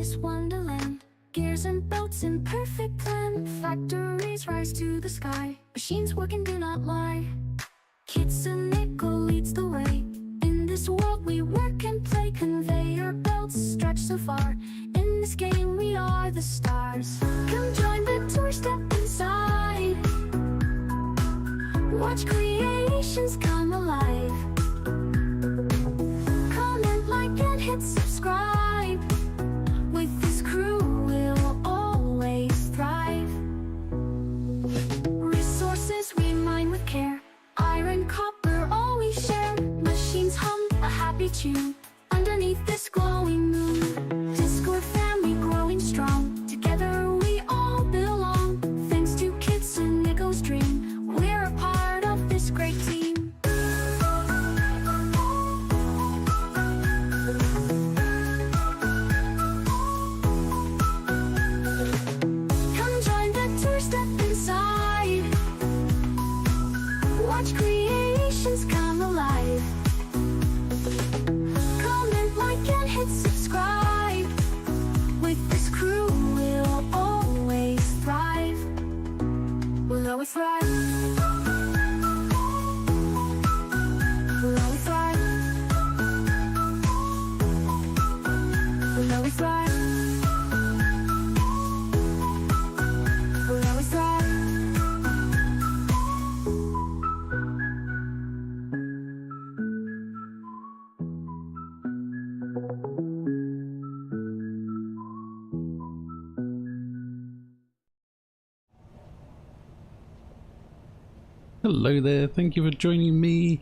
this wonderland. Gears and boats in perfect plan. Factories rise to the sky. Machines work and do not lie. Kitsuneko leads the way. In this world we work and play. Conveyor belts stretch so far. In this game we are the stars. Come join the tour, step inside. Watch creations come alive. Comment, like, and hit subscribe. With this crew we'll always thrive. Resources we mine with care. Iron, copper, all we share. Machines hum a happy tune underneath this glowing moon. Discord family growing strong. Together we all belong. Thanks to Kitsuneko's dream, we're a part of this great team. Come join the tour, step inside. Watch creations come alive. Comment, like, and hit subscribe. With this crew we'll always thrive. We'll always thrive. We'll always thrive. We'll always thrive. We'll always thrive. Hello there, thank you for joining me.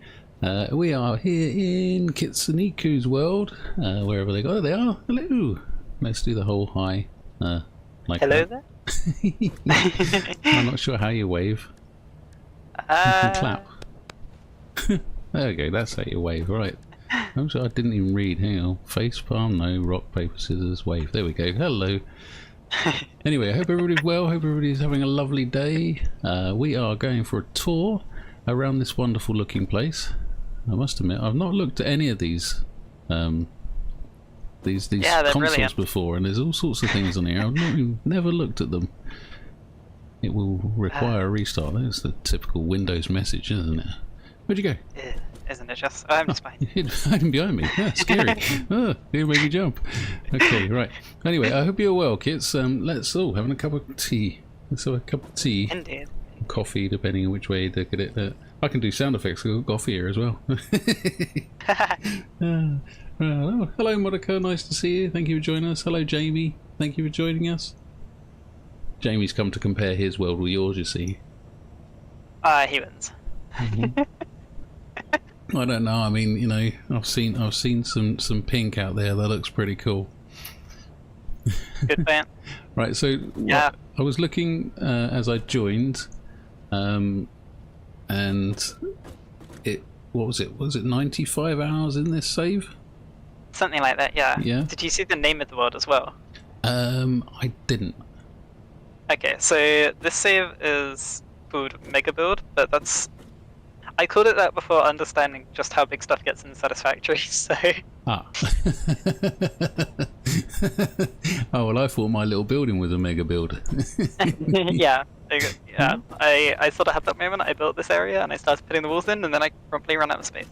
We are here in Kitsuneko's world, wherever they go. Oh, they are. Hello. Let's do the whole hi. Like Hello that. there. I'm not sure how you wave. You can clap. There we go, that's how you wave, right. I'm sorry, I didn't even read. Hang on. Face palm, no. Rock, paper, scissors, wave. There we go. Hello. Anyway, I hope everybody's well. Hope everybody's having a lovely day. We are going for a tour around this wonderful looking place. I must admit, I've not looked at any of these consoles brilliant. before, and there's all sorts of things on here. I've never looked at them. It will require a restart. That's the typical Windows message, isn't it? Where'd you go? Isn't it just? Oh, I'm just fine. Hiding behind me. Yeah, scary. Oh, you made me jump. Okay, right. Anyway, I hope you're well, kids. Let's all having a cup of tea. Let's have a cup of tea. Indeed. Coffee, depending on which way you look at it. I can do sound effects. I've got coffee here as well. Hello, Monica. Nice to see you. Thank you for joining us. Hello, Jamie. Thank you for joining us. Jamie's come to compare his world with yours, you see. He wins. I don't know. I mean, you know, I've seen some pink out there that looks pretty cool. Good fan. Right. So Yeah. I was looking as I joined, and what was it? Was it 95 hours in this save? Something like that. Yeah. Yeah. Did you see the name of the world as well? I didn't. Okay, so this save is called Mega Build, but I called it that before understanding just how big stuff gets in Satisfactory. So. Ah. Oh well, I thought my little building was a mega build. Yeah. I sort of had that moment. I built this area and I started putting the walls in, and then I promptly ran out of space.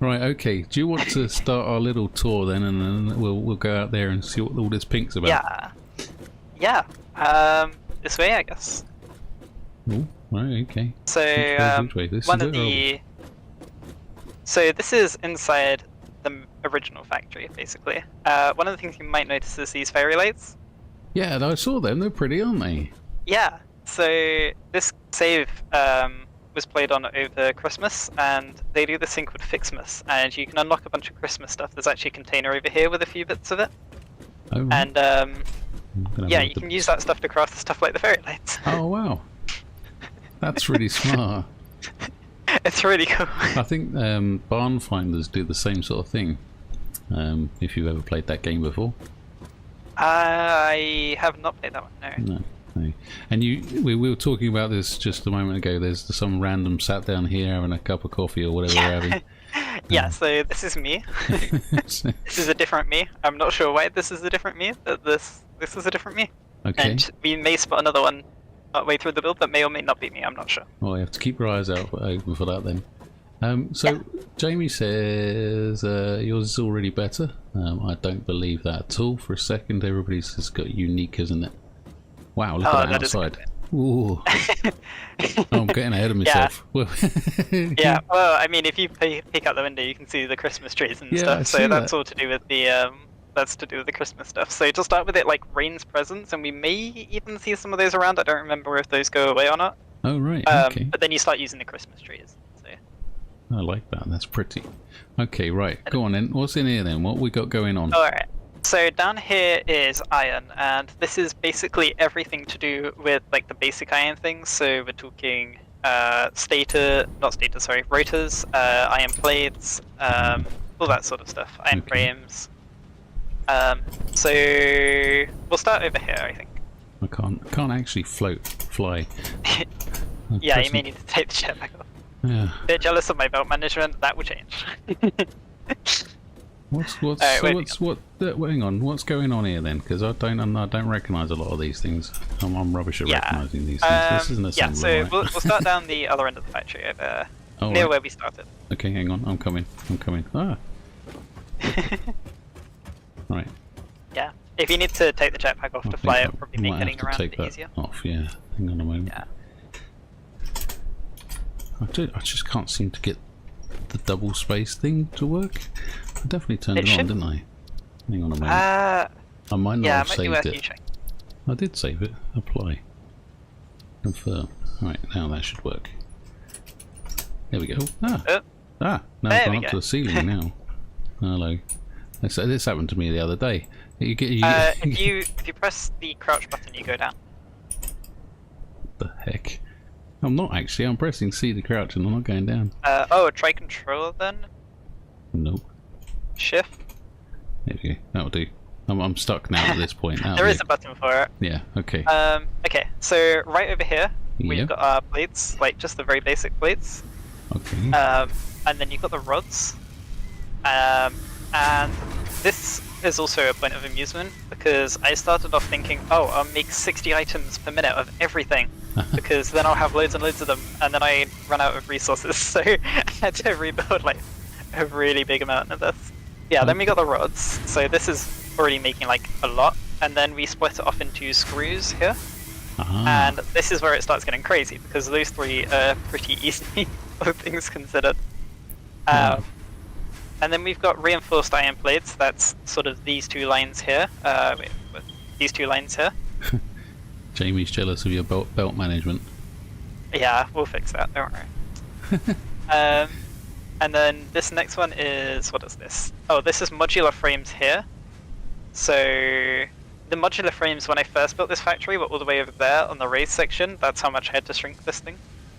Right. Okay. Do you want to start our little tour then, and then we'll go out there and see what all this pink's about? Yeah. Yeah. This way, I guess. Oh, right. Okay. So Which way? This one is of it, or- the. So this is inside the original factory, basically. One of the things you might notice is these fairy lights. Yeah, I saw them. They're pretty, aren't they? Yeah. So this save was played on over Christmas, and they do this thing called Fixmas, and you can unlock a bunch of Christmas stuff. There's actually a container over here with a few bits of it, Oh, right. and yeah, you can use that stuff to craft stuff like the fairy lights. Oh wow, that's really smart. It's really cool. I think Barn Finders do the same sort of thing. If you've ever played that game before. I have not played that one. No. No. And we were talking about this just a moment ago. There's some random sat down here having a cup of coffee or whatever we're having. Yeah, so this is me. This is a different me. I'm not sure why this is a different me, but this is a different me. Okay. And we may spot another one partway through the build that may or may not be me, I'm not sure. Well, you have to keep your eyes out open for that then. So Jamie says yours is already better. I don't believe that at all for a second. Everybody's just got unique, isn't it? Wow, look at that outside. Ooh. I'm getting ahead of myself. Yeah, well, I mean, if you peek out the window, you can see the Christmas trees and Yeah, stuff. I So see that's that. all to do with the that's to do with the Christmas stuff. So to start with, it like rains presents, and we may even see some of those around. I don't remember if those go away or not. Oh, right, okay. But then you start using the Christmas trees. So. I like that, that's pretty. Okay, right, go on then. What's in here then? What we got going on? Alright, so down here is iron, and this is basically everything to do with like the basic iron things. So we're talking rotors, iron plates, all that sort of stuff, iron frames. So we'll start over here, I think. I can't actually fly. Yeah, you may need to take the jetpack off. Yeah. Bit jealous of my belt management. That will change. Hang on. What's going on here then? Because I don't recognise a lot of these things. I'm rubbish at recognising these things. This isn't assembly. So right? we'll start down the other end of the factory over near where we started. Okay, hang on. I'm coming. Ah. Right. Yeah. If you need to take the jetpack off to fly, it'll probably make might getting have to around a take bit that easier. off. Yeah. Hang on a moment. Yeah. I just can't seem to get the double space thing to work. I definitely turned it on, didn't I? Hang on a moment. I might not have saved it. I did save it. Apply. Confirm. Right, now that should work. There we go. Now I've gone up to the ceiling now. Hello. This happened to me the other day. If you press the crouch button, you go down. What the heck? I'm not actually. I'm pressing C to crouch and I'm not going down. Try control then. Nope. Shift. There we go. That'll do. I'm stuck now at this point. There is a button for it. Yeah. Okay. Okay. So right over here, we've got our plates, like just the very basic plates. Okay. And then you've got the rods. And this is also a point of amusement because I started off thinking, oh, I'll make 60 items per minute of everything because then I'll have loads and loads of them, and then I run out of resources, so I had to rebuild like a really big amount of this. Yeah, then we got the rods, so this is already making like a lot, and then we split it off into screws here, and this is where it starts getting crazy because those three are pretty easy, all things considered. And then we've got reinforced iron plates. That's sort of these two lines here. These two lines here. Jamie's jealous of your belt management. Yeah, we'll fix that. Don't worry. And then this next one is, what is this? Oh, this is modular frames here. So the modular frames, when I first built this factory, were all the way over there on the raised section. That's how much I had to shrink this thing.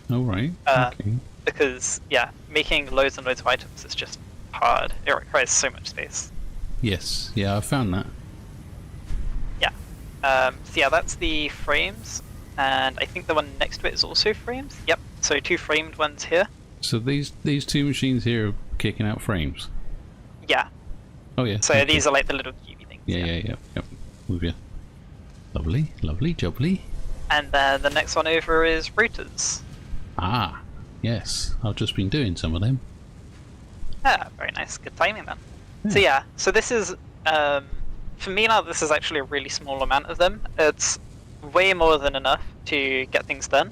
Oh, right. Okay. Because yeah, making loads and loads of items is just hard. It requires so much space. Yes, yeah, I found that. Yeah. So yeah, that's the frames, and I think the one next to it is also frames. Yep. So two framed ones here. So these two machines here are kicking out frames. Yeah. Oh yeah. So these are like the little cubey things. Yeah. With you. Lovely, jubbly. And then the next one over is rotors. Ah, yes. I've just been doing some of them. Yeah, very nice. Good timing then. Yeah. So this is, for me now, this is actually a really small amount of them. It's way more than enough to get things done.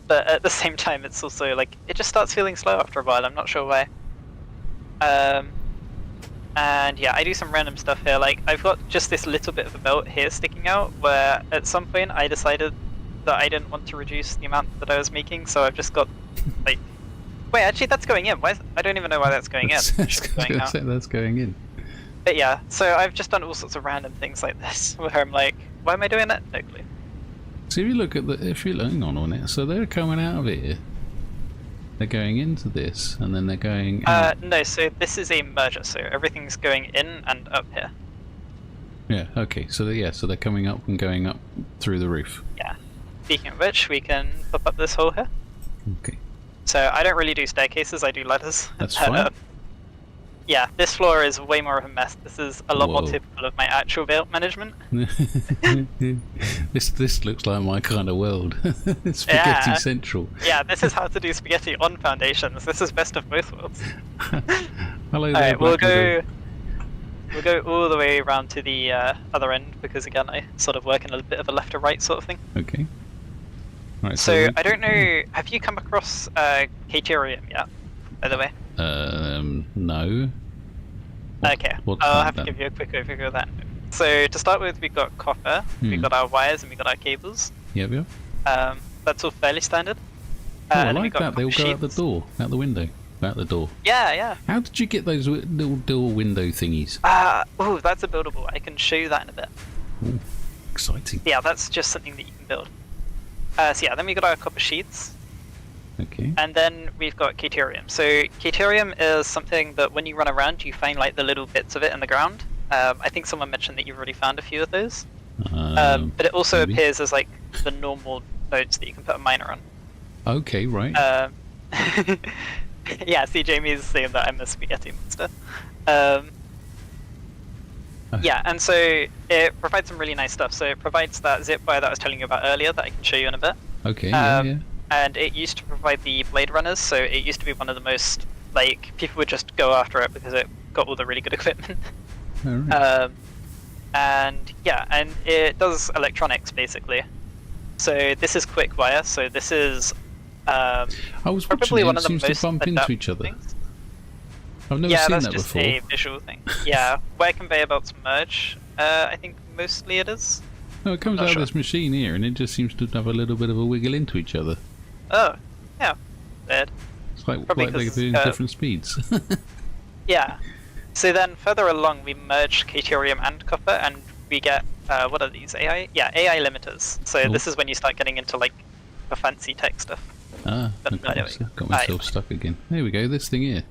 But at the same time, it's also like, it just starts feeling slow after a while. I'm not sure why. And yeah, I do some random stuff here. Like, I've got just this little bit of a belt here sticking out, where at some point I decided that I didn't want to reduce the amount that I was making, so I've just got, like, wait, actually, that's going in. I don't even know why that's going in. That's going in. But yeah, so I've just done all sorts of random things like this, where I'm like, why am I doing that? No clue. So if you look at hang on it, so they're coming out of here. They're going into this, and then they're going out. No, so this is a merger, so everything's going in and up here. Yeah, okay, so they're coming up and going up through the roof. Yeah. Speaking of which, we can pop up this hole here. Okay. So I don't really do staircases, I do ladders. That's fine. yeah, this floor is way more of a mess. This is a lot more Whoa. typical of my actual build management. This looks like my kind of world. Spaghetti Yeah. Central. Yeah, this is how to do spaghetti on foundations. This is best of both worlds. Hello there, Alright, we'll Black Widow. go all the way around to the other end because again I sort of work in a bit of a left to right sort of thing. Okay. Right, So I don't know, have you come across Caterium yet, by the way? No. Okay, what's I'll that have to then? give you a quick overview of that. So to start with, we've got copper, we've got our wires, and we've got our cables. Yep, yep. That's all fairly standard. Oh, I and then like we've got that. They'll copper go out the sheets. door, out the window, out the door. Yeah, yeah. How did you get those little door window thingies? Oh, that's a buildable. I can show you that in a bit. Ooh, exciting. Yeah, that's just something that you can build. So yeah, then we got our copper sheets, Okay. and then we've got Caterium. So Caterium is something that when you run around, you find like the little bits of it in the ground. I think someone mentioned that you've already found a few of those. But it also maybe. appears as like the normal nodes that you can put a miner on. Okay, right. Yeah, see, Jamie's saying that I'm a spaghetti monster. Yeah, and so it provides some really nice stuff. So it provides that zip wire that I was telling you about earlier that I can show you in a bit. Okay, yeah, yeah. And it used to provide the blade runners, so it used to be one of the most, like, people would just go after it because it got all the really good equipment. All right. And yeah, and it does electronics basically. So this is quick wire, so this is I was probably watching one it, of the seems most to bump into adaptive each other. things. I've never Yeah, seen that's that just before. a visual thing. Yeah, where conveyor belts merge, I think mostly it is. No, it comes Not out sure. of this machine here, and it just seems to have a little bit of a wiggle into each other. Oh, yeah, weird. It's like Probably they're 'cause it's doing curved. different speeds. Yeah. So then further along, we merge Caterium and copper, and we get what are these AI? Yeah, AI limiters. So Oh. this is when you start getting into like the fancy tech stuff. Ah, But okay, anyway. so got myself stuck again. There we go, this thing here.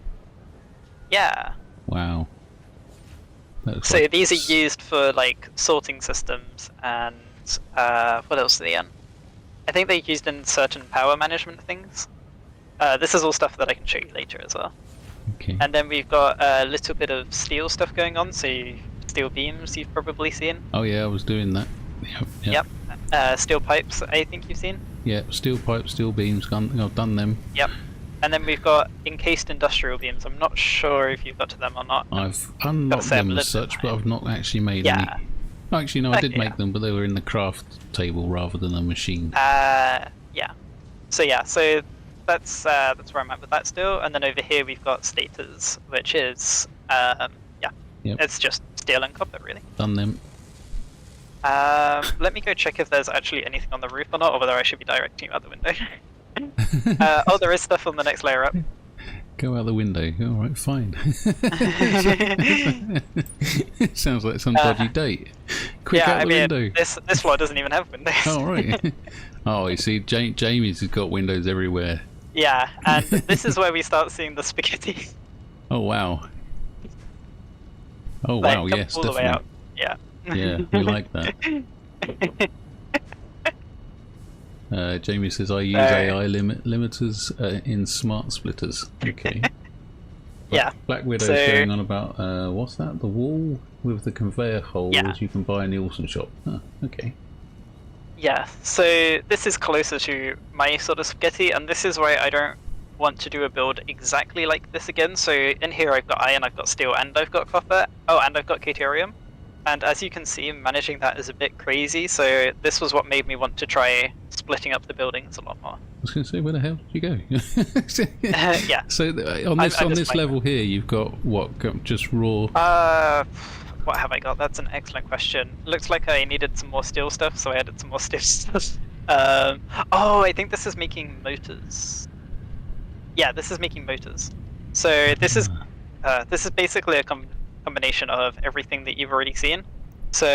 Yeah. Wow. That looks So like these are used for like sorting systems and what else are they in? I think they're used in certain power management things. This is all stuff that I can show you later as well. Okay. And then we've got a little bit of steel stuff going on, so steel beams you've probably seen. Oh yeah, I was doing that. Yep. Yep. Steel pipes I think you've seen. Yep, steel pipes, steel beams, I've done them. Yep. And then we've got encased industrial beams. I'm not sure if you've got to them or not. I've unlocked say I'm them a as little such, bit but I've not actually made Yeah. any. Oh, actually, no, I did Okay, make yeah. them, but they were in the craft table rather than a machine. Yeah. So that's where I'm at with that still. And then over here we've got stators, which is Yep. it's just steel and copper really. Done them. Let me go check if there's actually anything on the roof or not, or whether I should be directing you out the window. Oh, there is stuff on the next layer up. Go out the window. All right, fine. Sounds like some dodgy date. Quick Yeah, out I the mean, window. this floor doesn't even have windows. Oh right. Oh, you see, Jamie's has got windows everywhere. Yeah, and this is where we start seeing the spaghetti. Oh wow. Oh Like, wow, come yes, all the way definitely. out. Yeah. Yeah, we like that. Jamie says I use AI limiters in smart splitters. Okay. Yeah. Black Widow's So- going on about what's that? The wall with the conveyor holes Yeah. you can buy in the Awesome Shop. Huh, okay. Yeah, so this is closer to my sort of spaghetti, and this is why I don't want to do a build exactly like this again. So in here I've got iron, I've got steel, and I've got copper. Oh, and I've got Caterium. And as you can see, managing that is a bit crazy, so this was what made me want to try splitting up the buildings a lot more. I was going to say, where the hell did you go? Yeah. So on this I'm on just this playing level here, you've got what? Just raw. What have I got? That's an excellent question. Looks like I needed some more steel stuff, so I added some more steel stuff. Oh, I think this is making motors. Yeah, this is making motors. So this is basically a combination of everything that you've already seen. So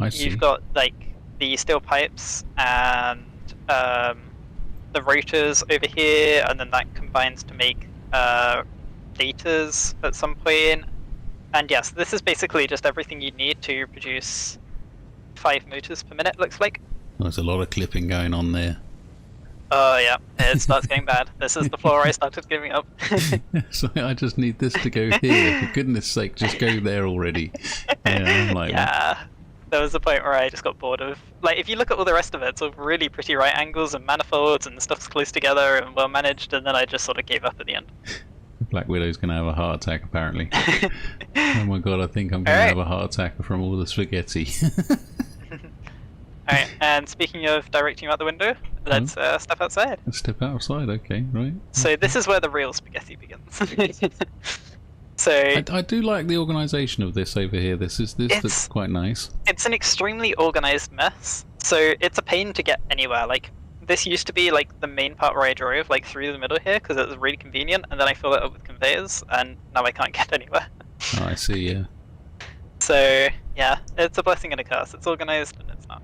see. you've got like the steel pipes and the rotors over here, and then that combines to make daters at some point. And yes, this is basically just everything you need to produce 5 motors per minute, looks like. There's a lot of clipping going on there. Oh yeah, it starts getting bad. This is the floor I started giving up. So I just need this to go here. For goodness sake, just go there already. Yeah, I'm like, Yeah, there was a point where I just got bored of. Like, if you look at all the rest of it, it's all really pretty right angles and manifolds and stuff's close together and well managed, and then I just sort of gave up at the end. Black Widow's going to have a heart attack, apparently. Oh my god, I think I'm going to have a heart attack from all the spaghetti. Alright, and speaking of directing you out the window, let's step outside. Let's step outside, okay, right. So this is where the real spaghetti begins. So I do like the organisation of this over here. This looks quite nice. It's an extremely organised mess. So it's a pain to get anywhere. Like, this used to be like the main part where I drove, like through the middle here, because it was really convenient, and then I filled it up with conveyors, and now I can't get anywhere. Oh, I see, yeah. So yeah, it's a blessing and a curse. It's organised and it's not.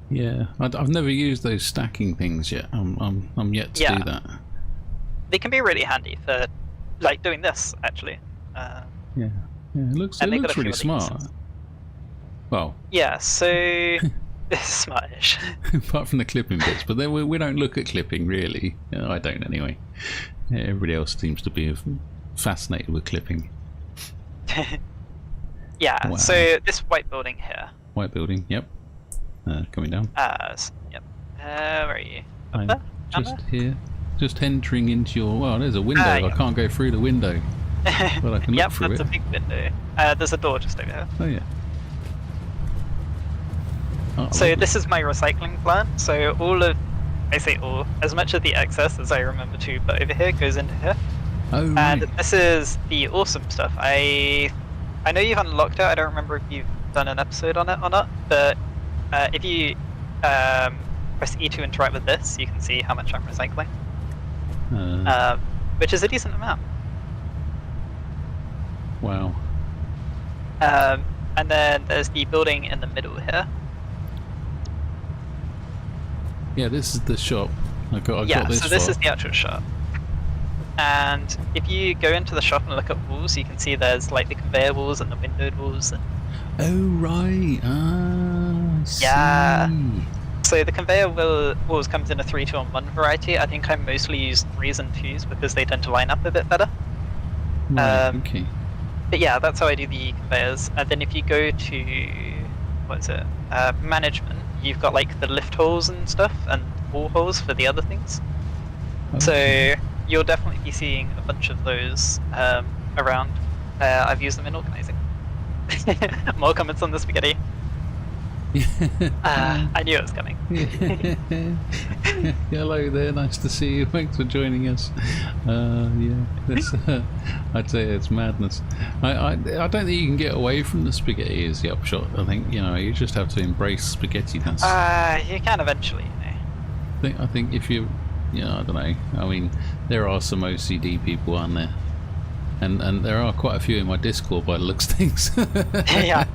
Yeah, I've never used those stacking things yet. I'm yet to do that. They can be really handy for like doing this actually. Yeah, it looks really smart. Well, yeah, so smartish. Apart from the clipping bits, but then we don't look at clipping really. I don't anyway. Everybody else seems to be fascinated with clipping. Yeah. Wow. So this white building here. White building. Yep. Coming down. Yep. Where are you? Up there? Just here. Just entering into your... Well, there's a window. I can't go through the window. But I can look through it. Yep, that's a big window. There's a door just over here. Oh, yeah. Oh, so this is my recycling plant. So I say all, as much of the excess as I remember to put over here goes into here. Oh, right. And this is the awesome stuff. I know you've unlocked it. I don't remember if you've done an episode on it or not, but if you press E to interact with this, you can see how much I'm recycling, which is a decent amount. Wow. And then there's the building in the middle here. Yeah, this is the shop. I got this. So this is the actual shop. And if you go into the shop and look at walls, you can see there's like the conveyor walls and the windowed walls. And... Oh right. I see. Yeah. So the conveyor walls comes in a 3, 2, and 1 variety. I think I mostly use 3s and 2s because they tend to line up a bit better. Right, okay. But yeah, that's how I do the conveyors. And then if you go to management, you've got like the lift holes and stuff, and wall holes for the other things. Okay. So you'll definitely be seeing a bunch of those around. I've used them in organising. More comments on the spaghetti. I knew it was coming. Hello there, nice to see you. Thanks for joining us. Yeah, I'd say it's madness. I don't think you can get away from the spaghetti is the upshot. I think you just have to embrace spaghetti-ness. You can eventually, I think if you, I don't know. I mean, there are some OCD people, aren't there? And there are quite a few in my Discord by the looks of things. Yeah.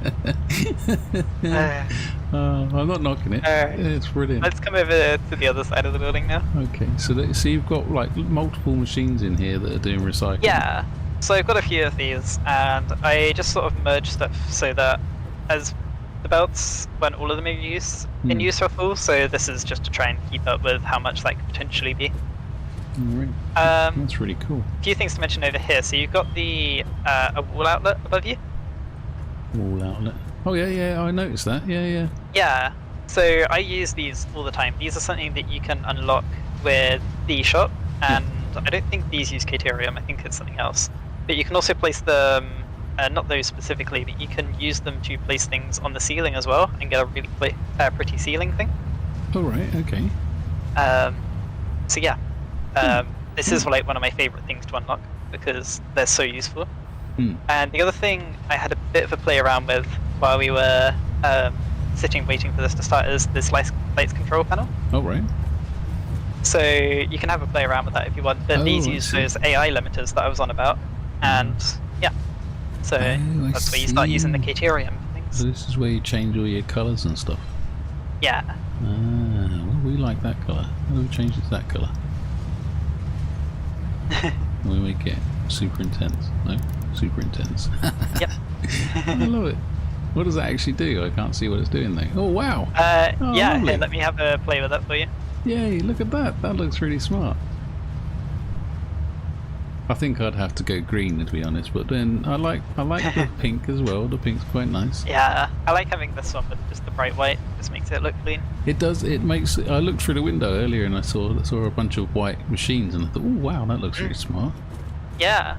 I'm not knocking it. It's brilliant. Let's come over to the other side of the building now. Okay, so you've got like multiple machines in here that are doing recycling. Yeah. So I've got a few of these, and I just sort of merge stuff so that as the belts, when all of them are in use are full, so this is just to try and keep up with how much that could potentially be. Right. That's really cool. A few things to mention over here. So you've got the a wall outlet above you. Wall outlet. Oh yeah, I noticed that. Yeah. Yeah. So I use these all the time. These are something that you can unlock with the shop, and I don't think these use Caterium. I think it's something else. But you can also place them, not those specifically, but you can use them to place things on the ceiling as well, and get a really pretty ceiling thing. Oh right. Okay. So yeah. This is like one of my favourite things to unlock because they're so useful. And the other thing I had a bit of a play around with while we were sitting waiting for this to start is this lights control panel. Oh right. So you can have a play around with that if you want. But these use those AI limiters that I was on about, and yeah. So that's where you start using the Caterium things. So this is where you change all your colours and stuff. Yeah. Well, we like that colour. How do we change it to that colour? We make it super intense. No? Super intense. Yep. I love it. What does that actually do? I can't see what it's doing though. Oh wow! Yeah, lovely. here, let me have a play with that for you. Yay, look at that. That looks really smart. I think I'd have to go green, to be honest, but then I like the pink as well. The pink's quite nice. Yeah, I like having this one with just the bright white. Just makes it look clean. It does. It makes. I looked through the window earlier and I saw a bunch of white machines and I thought, oh wow, that looks really smart. Yeah.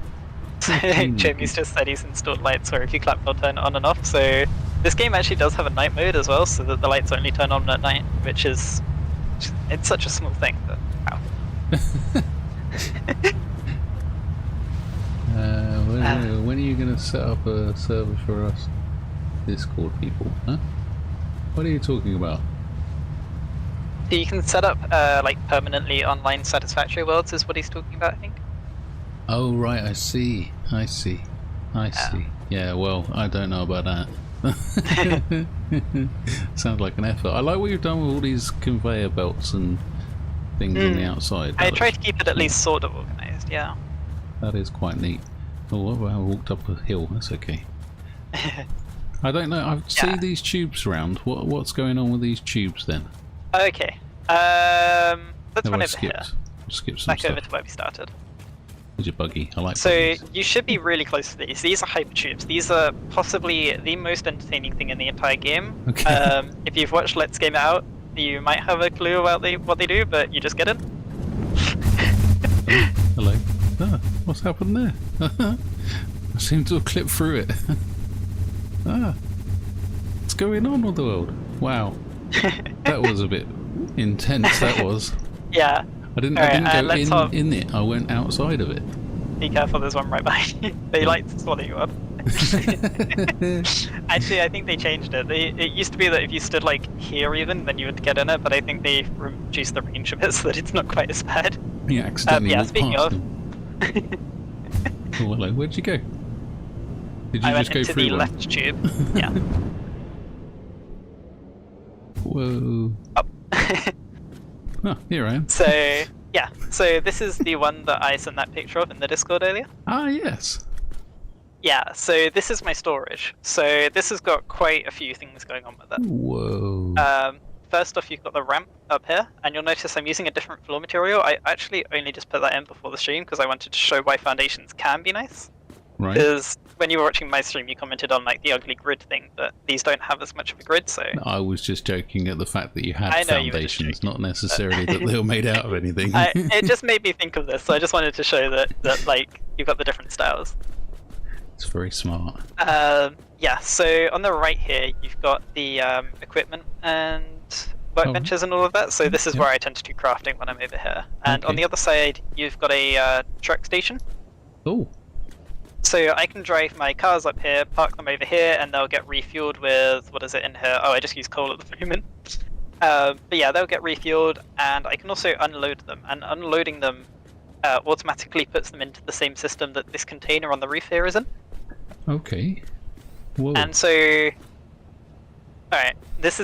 Jamie's just said he's installed lights where if you clap they'll turn on and off. So this game actually does have a night mode as well, so that the lights only turn on at night, which is it's such a small thing. But wow. When are you going to set up a server for us Discord people? Huh? What are you talking about? So you can set up like permanently online Satisfactory worlds is what he's talking about, I think. Oh right, I see. Yeah, well, I don't know about that. Sounds like an effort. I like what you've done with all these conveyor belts and things on the outside. I try to keep it at least sort of organised, yeah. That is quite neat. Oh, I walked up a hill. That's okay. I don't know. I see these tubes around. What's going on with these tubes then? Okay. Let's run over here. Skip some back stuff. over to where we started. There's your buggy. I like So buggies. you should be really close to these. These are hypertubes. These are possibly the most entertaining thing in the entire game. Okay. If you've watched Let's Game It Out, you might have a clue about what they do, but you just get in. Hello. Ah, what's happened there? I seem to have clipped through it. What's going on with the world? Wow. That was a bit intense, that was. Yeah. I didn't go in it, I went outside of it. Be careful, there's one right behind you. They like to swallow you up. Actually, I think they changed it. It used to be that if you stood like here even, then you would get in it, but I think they reduced the range of it so that it's not quite as bad. You accidentally walked speaking past of... them. Oh, hello. Where'd you go? Did you I just went go into through the one? left tube. Yeah. Whoa. Up. Oh, here I am. So, yeah. So this is the one that I sent that picture of in the Discord earlier. Ah, yes. Yeah, so this is my storage. So this has got quite a few things going on with it. Whoa. First off, you've got the ramp up here, and you'll notice I'm using a different floor material. I actually only just put that in before the stream because I wanted to show why foundations can be nice. Right. Because when you were watching my stream, you commented on like the ugly grid thing, but these don't have as much of a grid, so... I was just joking at the fact that you had I know you were just foundations, joking, not necessarily that they were made out of anything. It just made me think of this, so I just wanted to show that like, you've got the different styles. It's very smart. Yeah, so on the right here, you've got the equipment and workbenches and all of that, so this is where I tend to do crafting when I'm over here. And on the other side, you've got a truck station. Oh. So I can drive my cars up here, park them over here, and they'll get refueled with, what is it in here? Oh, I just use coal at the moment. But yeah, they'll get refueled, and I can also unload them. And unloading them automatically puts them into the same system that this container on the roof here is in. Okay. Whoa. And so, alright, this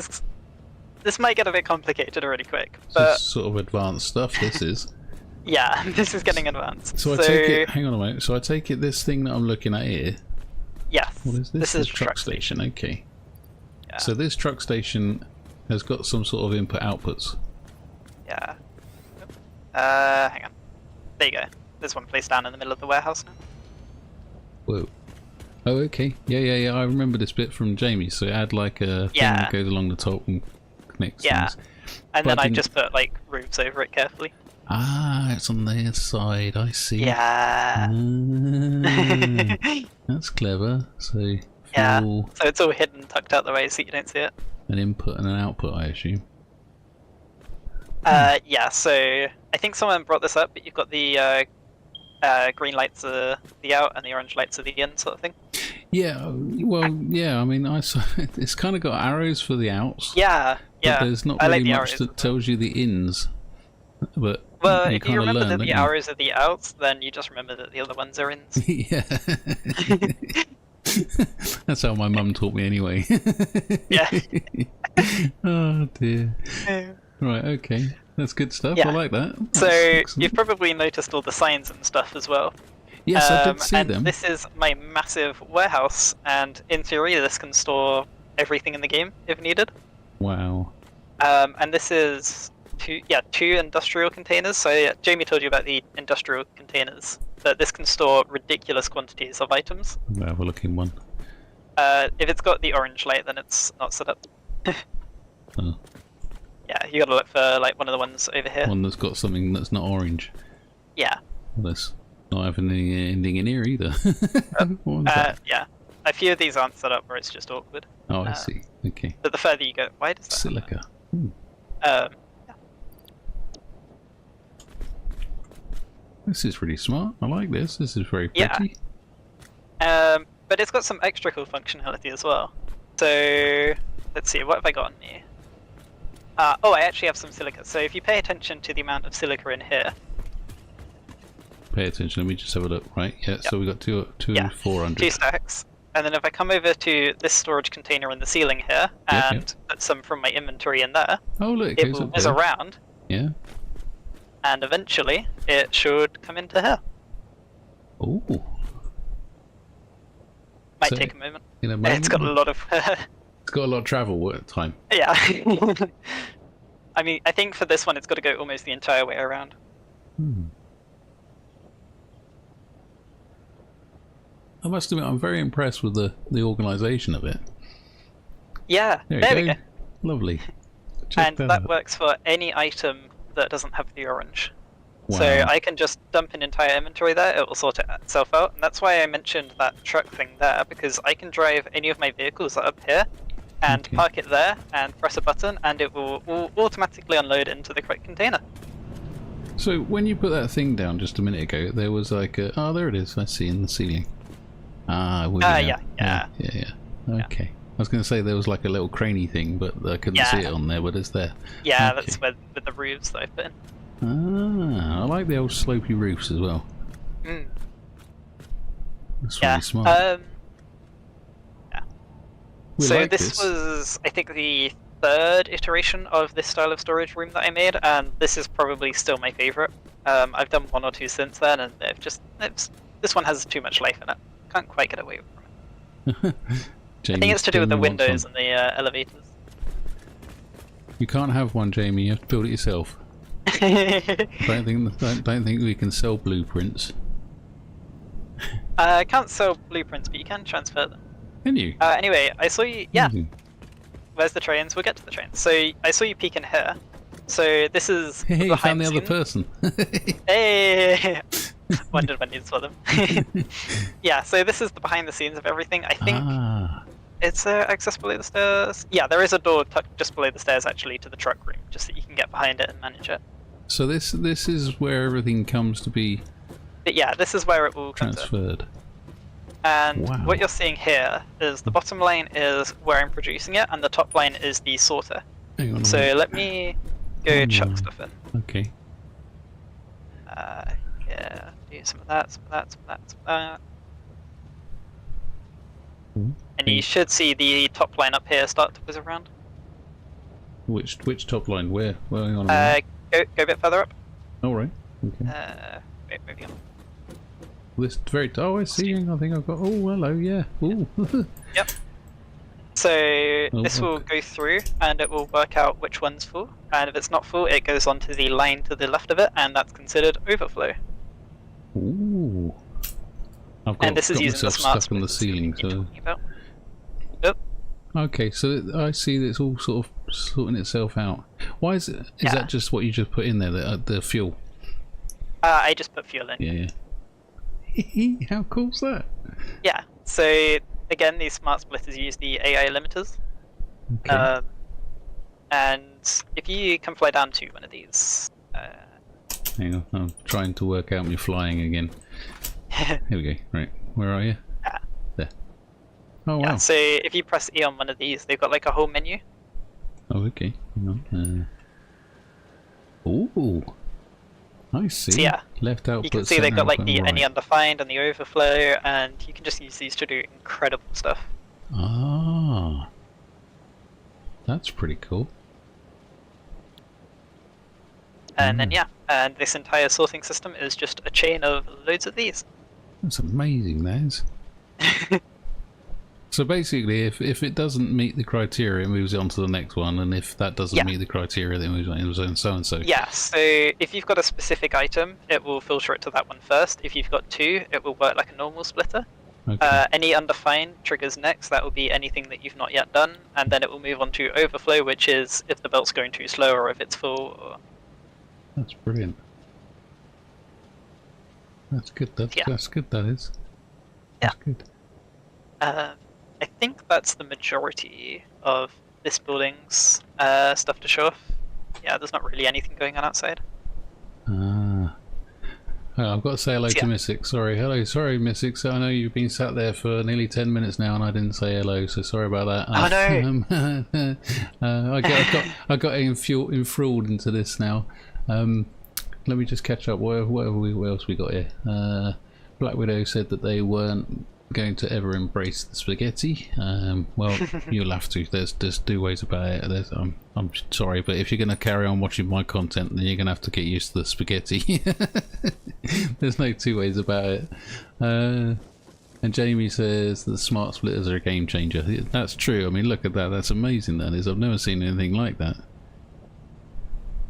might get a bit complicated really quick, but... This is sort of advanced stuff, this is. Yeah, this is getting advanced. So I take it, hang on a moment, so I take it this thing that I'm looking at here... Yes. What is this? This is a truck station, okay. Yeah. So this truck station has got some sort of input-outputs. Yeah. Hang on. There you go. There's one placed down in the middle of the warehouse now. Whoa. Oh, okay. Yeah. I remember this bit from Jamie. So it had like a thing that goes along the top and connects things. And then I just put like roofs over it carefully. Ah, it's on their side. I see. Yeah. That's clever. So yeah. fuel, So it's all hidden, tucked out the way so you don't see it. an input and an output, I assume. Yeah. So I think someone brought this up, but you've got the green lights are the out and the orange lights are the in, sort of thing. Yeah. Well, yeah. I mean, I saw it's kind of got arrows for the outs. Yeah. But there's not really much that tells you the ins. But well, you if you remember that the arrows arrows are the outs, then you just remember that the other ones are ins. Yeah. That's how my mum taught me anyway. Yeah. Oh dear. Right, okay. That's good stuff. Yeah. I like that. So That's you've probably noticed all the signs and stuff as well. Yes, I did see and them. This is my massive warehouse, and in theory this can store everything in the game if needed. Wow. And this is two industrial containers. So yeah, Jamie told you about the industrial containers, but this can store ridiculous quantities of items. I'll have a look in one. If it's got the orange light, then it's not set up. Oh. Yeah, you gotta look for like one of the ones over here. One that's got something that's not orange. Yeah. Well, that's not having any ending in here either. What was that? Yeah. A few of these aren't set up where it's just awkward. Oh, I see. Okay. But the further you go, why does that Silica. happen? Yeah. This is really smart. I like this. This is very pretty. But it's got some extra cool functionality as well. So let's see, what have I got on here? Oh, I actually have some silica. So if you pay attention to the amount of silica in here. Pay attention. Let me just have a look. Right. Yeah. Yep. So we got two 400. 2 stacks. And then if I come over to this storage container in the ceiling here and put some from my inventory in there, oh look, it will whiz around. Yeah. And eventually it should come into here. Oh. Might take a moment. In a moment. It's got a lot of. It's got a lot of travel time. Yeah. I mean, I think for this one, it's got to go almost the entire way around. I must admit, I'm very impressed with the organisation of it. Yeah, there we go. Lovely. Check and that works for any item that doesn't have the orange. Wow. So I can just dump an entire inventory there, it will sort itself out. And that's why I mentioned that truck thing there, because I can drive any of my vehicles up here and park it there and press a button and it will automatically unload into the correct container. So when you put that thing down just a minute ago, there was like a... Oh, there it is. I see in the ceiling. Yeah. Okay. I was going to say there was like a little craney thing, but I couldn't see it on there, but it's there. Yeah, that's with the roofs that I've put in. Ah, I like the old slopey roofs as well. That's really smart. Yeah. So this was, I think, the third iteration of this style of storage room that I made, and this is probably still my favourite. I've done 1 or 2 since then, and this one has too much life in it. Can't quite get away from it. I think it's to do with the windows and the elevators. You can't have one, Jamie. You have to build it yourself. don't think we can sell blueprints. I can't sell blueprints, but you can transfer them. Can you? Anyway, I saw you. Yeah. Where's the trains? We'll get to the trains. So I saw you peek in here. So this is. Hey, you found the other person. Hey. Wondered when you'd saw them. Yeah. So this is the behind the scenes of everything. I think it's accessible below the stairs. Yeah, there is a door tucked just below the stairs actually to the truck room, just so you can get behind it and manage it. So this is where everything comes to be. But yeah, this is where it will transferred. And what you're seeing here is the bottom line is where I'm producing it, and the top line is the sorter. Hang on. So let me go chuck stuff in. Okay. Yeah, do some of that, some of that, some of that, some of that. And you should see the top line up here start to whiz around. Which top line? Where? Where are you on? Go a bit further up. All right. Okay. Wait, moving on. This very. Oh, I see. I think I've got. Oh, hello. Yeah. Ooh. Yep. So this will go through, and it will work out which one's full. And if it's not full, it goes onto the line to the left of it, and that's considered overflow. Ooh. And this is using the smart stuck on the ceiling, so. Yep. Okay, so I see that it's all sort of sorting itself out. Why is it? Is that just what you just put in there? The fuel. I just put fuel in. Yeah. How cool's that? Yeah. So again, these smart splitters use the AI limiters. Okay. And if you come fly down to one of these. Hang on, I'm trying to work out me flying again. Here we go. Right, where are you? There. Oh wow. So if you press E on one of these, they've got like a whole menu. Oh okay. Hang on. Ooh. I see. So, yeah. Left output. You can see they've got like the any undefined and the overflow, and you can just use these to do incredible stuff. Ah. That's pretty cool. And then and this entire sorting system is just a chain of loads of these. That's amazing, that is. So basically, if it doesn't meet the criteria, it moves on to the next one, and if that doesn't meet the criteria, then it moves on, and so and so. Yeah, so if you've got a specific item, it will filter it to that one first. If you've got two, it will work like a normal splitter. Okay. Any undefined triggers next, that will be anything that you've not yet done, and then it will move on to overflow, which is if the belt's going too slow or if it's full. Or... That's brilliant. That's good. That's good. That is. That's good. I think that's the majority of this building's stuff to show off. Yeah, there's not really anything going on outside. Oh, I've got to say hello to Mystic. Sorry, hello. Sorry, Mystic. So I know you've been sat there for nearly 10 minutes now, and I didn't say hello. So sorry about that. Oh no! I got enthralled into this now. Let me just catch up. What else we got here? Black Widow said that they weren't going to ever embrace the spaghetti. Well, you'll have to. There's two ways about it. I'm sorry, but if you're going to carry on watching my content, then you're going to have to get used to the spaghetti. There's no two ways about it. And Jamie says the smart splitters are a game changer. That's true. I mean, look at that. That's amazing. That is. I've never seen anything like that.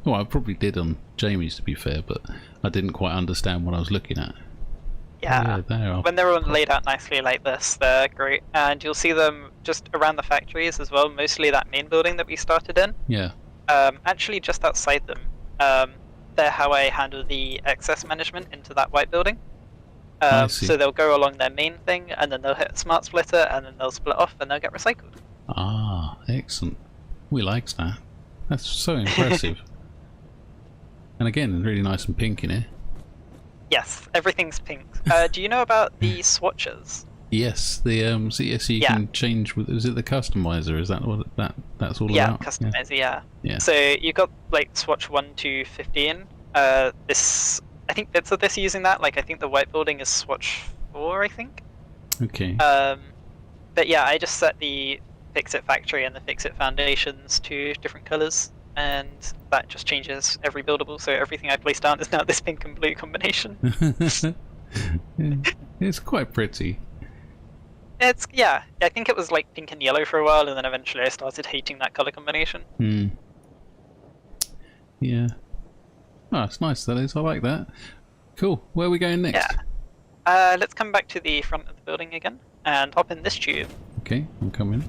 Well, I probably did on Jamie's, to be fair, but I didn't quite understand what I was looking at. Yeah, when they're all laid out nicely like this, they're great. And you'll see them just around the factories as well, mostly that main building that we started in. Yeah. Actually, just outside them, they're how I handle the excess management into that white building. So they'll go along their main thing, and then they'll hit a smart splitter, and then they'll split off, and they'll get recycled. Ah, excellent. We liked that. That's so impressive. And again, really nice and pink in here. Yes, everything's pink. Do you know about the swatches? Yes, the so you can change with. Is it the customizer? Is that what that's all about? Yeah, customizer. Yeah. So you've got like swatch 1 to 15. This I think bits of this using that. Like I think the white building is swatch 4. I think. Okay. But yeah, I just set the Fix It Factory and the Fix It Foundations to different colors. And that just changes every buildable, so everything I place down is now this pink and blue combination. It's quite pretty. I think it was like pink and yellow for a while, and then eventually I started hating that color combination. Yeah. Oh, it's nice, that is. I like that. Cool. Where are we going next? Yeah. Let's come back to the front of the building again, and hop in this tube. Okay, I'm coming.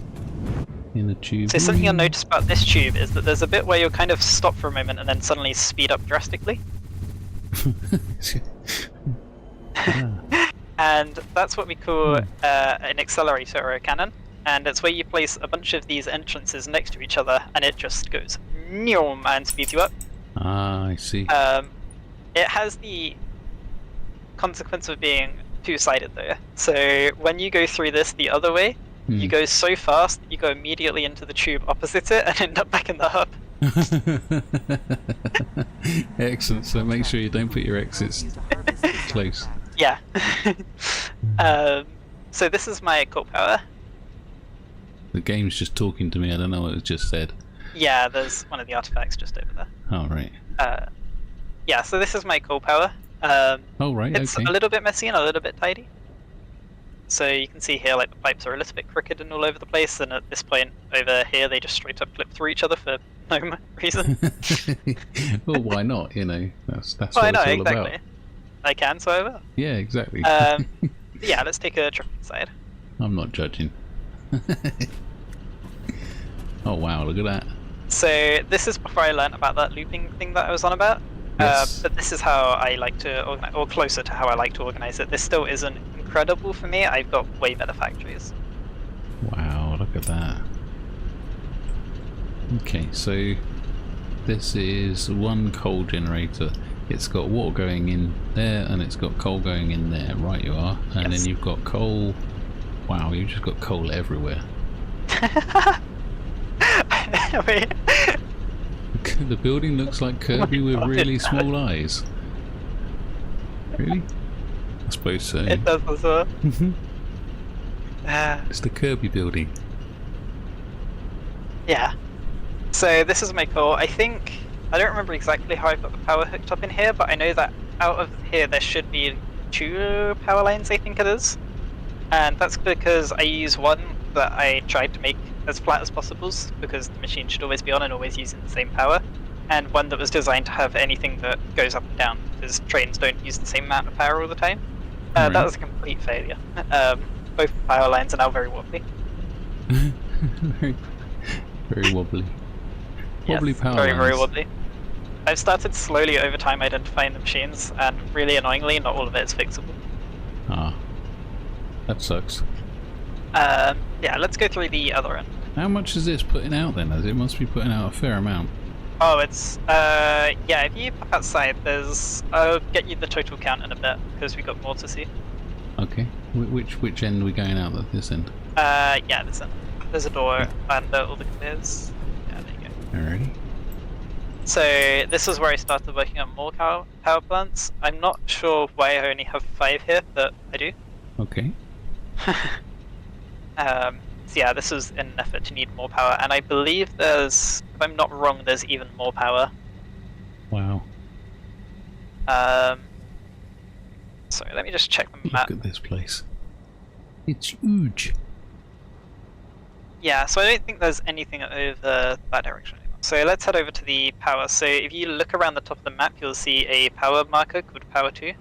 In the tube. So something you'll notice about this tube is that there's a bit where you'll kind of stop for a moment and then suddenly speed up drastically. And that's what we call an accelerator or a cannon. And it's where you place a bunch of these entrances next to each other and it just goes neom and speeds you up. Ah, I see. It has the consequence of being two-sided though. So when you go through this the other way, you go so fast that you go immediately into the tube opposite it and end up back in the hub. Excellent, so make sure you don't put your exits close. Yeah. So this is my core power. The game's just talking to me, I don't know what it just said. Yeah, there's one of the artifacts just over there. Oh, right. Yeah, so this is my core power. Oh, right, it's a little bit messy and a little bit tidy. So you can see here, like, the pipes are a little bit crooked and all over the place, and at this point over here, they just straight up flip through each other for no reason. Well, why not? You know, that's well, what I know, it's all exactly. about. I can, so I will. Yeah, exactly. Yeah, let's take a trip inside. I'm not judging. Oh wow, look at that. So this is before I learned about that looping thing that I was on about. Yes. But this is how I like to organize, or closer to how I like to organize it. This still isn't incredible for me. I've got way better factories. Wow, look at that. Okay, so this is one coal generator. It's got water going in there and it's got coal going in there. Right you are. And then you've got coal. Wow, you've just got coal everywhere. Wait. The building looks like Kirby with really small eyes. Really? I suppose so. It does as well. It's the Kirby building. Yeah. So this is my core. I don't remember exactly how I've got the power hooked up in here, but I know that out of here there should be 2 power lines, I think it is. And that's because I use one that I tried to make as flat as possible because the machine should always be on and always using the same power, and one that was designed to have anything that goes up and down because trains don't use the same amount of power all the time. Right. That was a complete failure. Both power lines are now very wobbly. very, very wobbly. Wobbly Yes, power very, lines. very wobbly. I've started slowly over time identifying the machines, and really annoyingly, not all of it is fixable. Ah, that sucks. Yeah, let's go through the other end. How much is this putting out then? As it must be putting out a fair amount. Oh, it's, yeah, if you pop outside, I'll get you the total count in a bit, because we got more to see. Okay. Which end are we going out at this end? Yeah, this end. There's a door under all the conveyors. Yeah, there you go. Alrighty. So, this is where I started working on more power plants. I'm not sure why I only have 5 here, but I do. Okay. So yeah, this was in an effort to need more power, and I believe there's, if I'm not wrong, there's even more power. Wow. Sorry, let me just check the map. Look at this place. It's huge. Yeah, so I don't think there's anything over that direction anymore. So let's head over to the power. So if you look around the top of the map, you'll see a power marker called Power 2.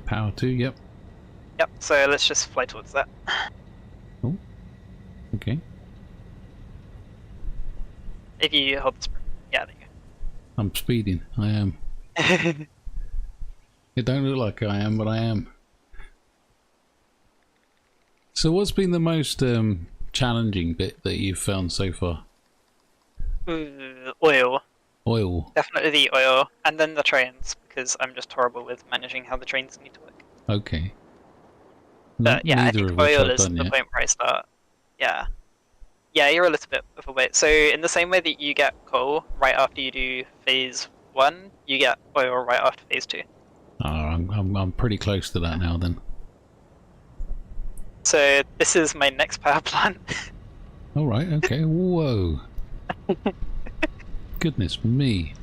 Power 2, yep. Yep, so let's just fly towards that. Oh, okay. If you hold the sprint. Yeah, there you I'm speeding. I am. go. It don't look like I am, but I am. So what's been the most challenging bit that you've found so far? Oil. Oil. Definitely the oil, and then the trains, because I'm just horrible with managing how the trains need to work. Okay. But yeah, I Neither think of which oil I've is done the yet. point where I start. Yeah. Yeah, you're a little bit of a wait. So in the same way that you get coal right after you do phase 1, you get oil right after phase 2. Oh, I'm pretty close to that now then. So this is my next power plant. Alright, okay. Whoa. Goodness me.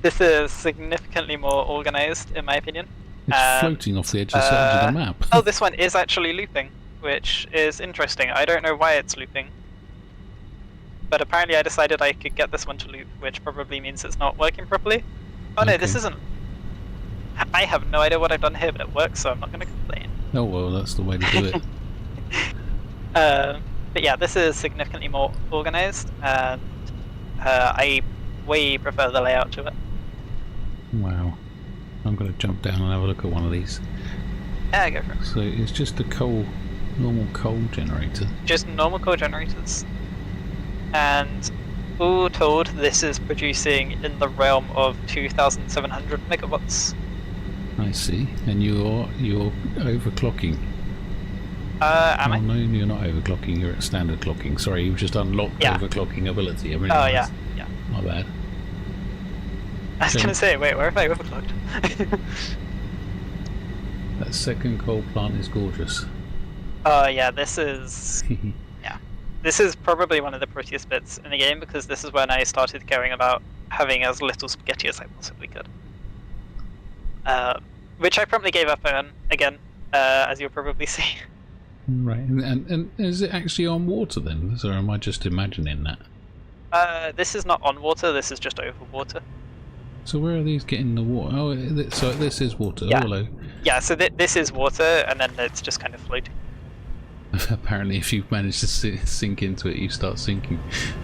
This is significantly more organized, in my opinion. It's floating off the edge of the map. Oh, this one is actually looping, which is interesting. I don't know why it's looping. But apparently I decided I could get this one to loop, which probably means it's not working properly. Oh no, this Okay. isn't. I have no idea what I've done here, but it works, so I'm not going to complain. Oh well, that's the way to do it. But yeah, this is significantly more organized, and I way prefer the layout to it. Wow. I'm going to jump down and have a look at one of these. Yeah, go for it. So it's just a normal coal generator. Just normal coal generators. And all told, this is producing in the realm of 2,700 megawatts. I see. And you're overclocking. Am Oh I? no, you're not overclocking. You're at standard clocking. Sorry, you've just unlocked Yeah. overclocking ability. I really Oh yeah, nice. yeah. My bad. I was Okay. gonna say, wait, where have I overclocked? That second coal plant is gorgeous. Oh yeah, this is this is probably one of the prettiest bits in the game because this is when I started caring about having as little spaghetti as I possibly could. Which I promptly gave up on again, as you'll probably see. Right, and is it actually on water then? Or am I just imagining that? This is not on water. This is just over water. So where are these getting the water? Oh, so this is water. Yeah. Oh, hello. Yeah, so this is water, and then it's just kind of floating. Apparently, if you manage to sink into it, you start sinking.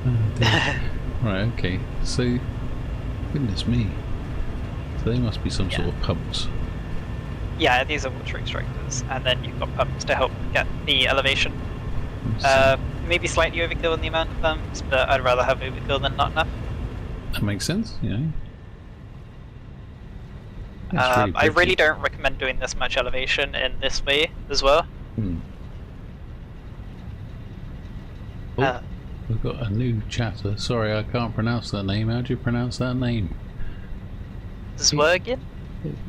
Oh, dear. Right, okay. So, goodness me. So they must be some sort of pumps. Yeah, these are water extractors, and then you've got pumps to help get the elevation. Maybe slightly overkill in the amount of pumps, but I'd rather have overkill than not enough. That makes sense, you know. That's I pretty. really don't recommend doing this much elevation in this way as well. Oh, we've got a new chatter. Sorry, I can't pronounce that name. How do you pronounce that name? Zwergin?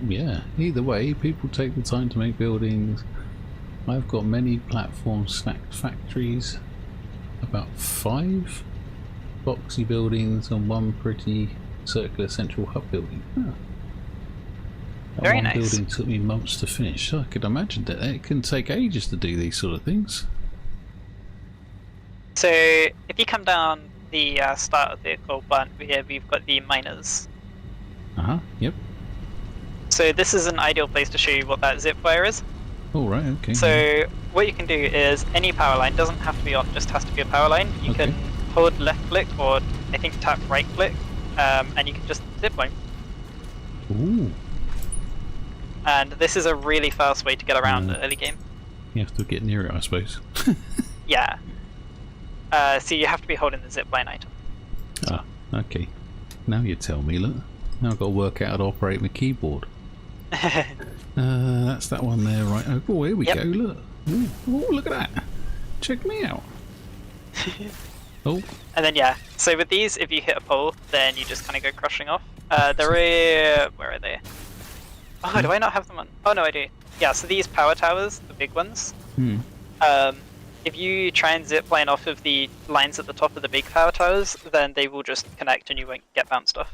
Yeah, either way, people take the time to make buildings. I've got many platform stacked factories, about 5 boxy buildings and 1 pretty circular central hub building. That Very one nice. building took me months to finish. I could imagine that it can take ages to do these sort of things. So if you come down the start of the coal plant, here we've got the miners. Yep. So this is an ideal place to show you what that zip wire is. All right. Okay. So what you can do is any power line, doesn't have to be on, just has to be a power line. You Okay. can hold left click or I think tap right click, and you can just zip line. Ooh. And this is a really fast way to get around the early game. You have to get near it, I suppose. Yeah. So you have to be holding the zip line item. Ah. Okay. Now you tell me. Look. Now I've got to work out how to operate my keyboard. That's that one there, right? Oh, here we Yep. go. Look. Ooh, look at that. Check me out. Oh. And then yeah, so with these, if you hit a pole, then you just kind of go crushing off. Where are they? Oh, do I not have them on? Oh no, I do. Yeah, so these power towers, the big ones. If you try and zip line off of the lines at the top of the big power towers, then they will just connect and you won't get bounced off.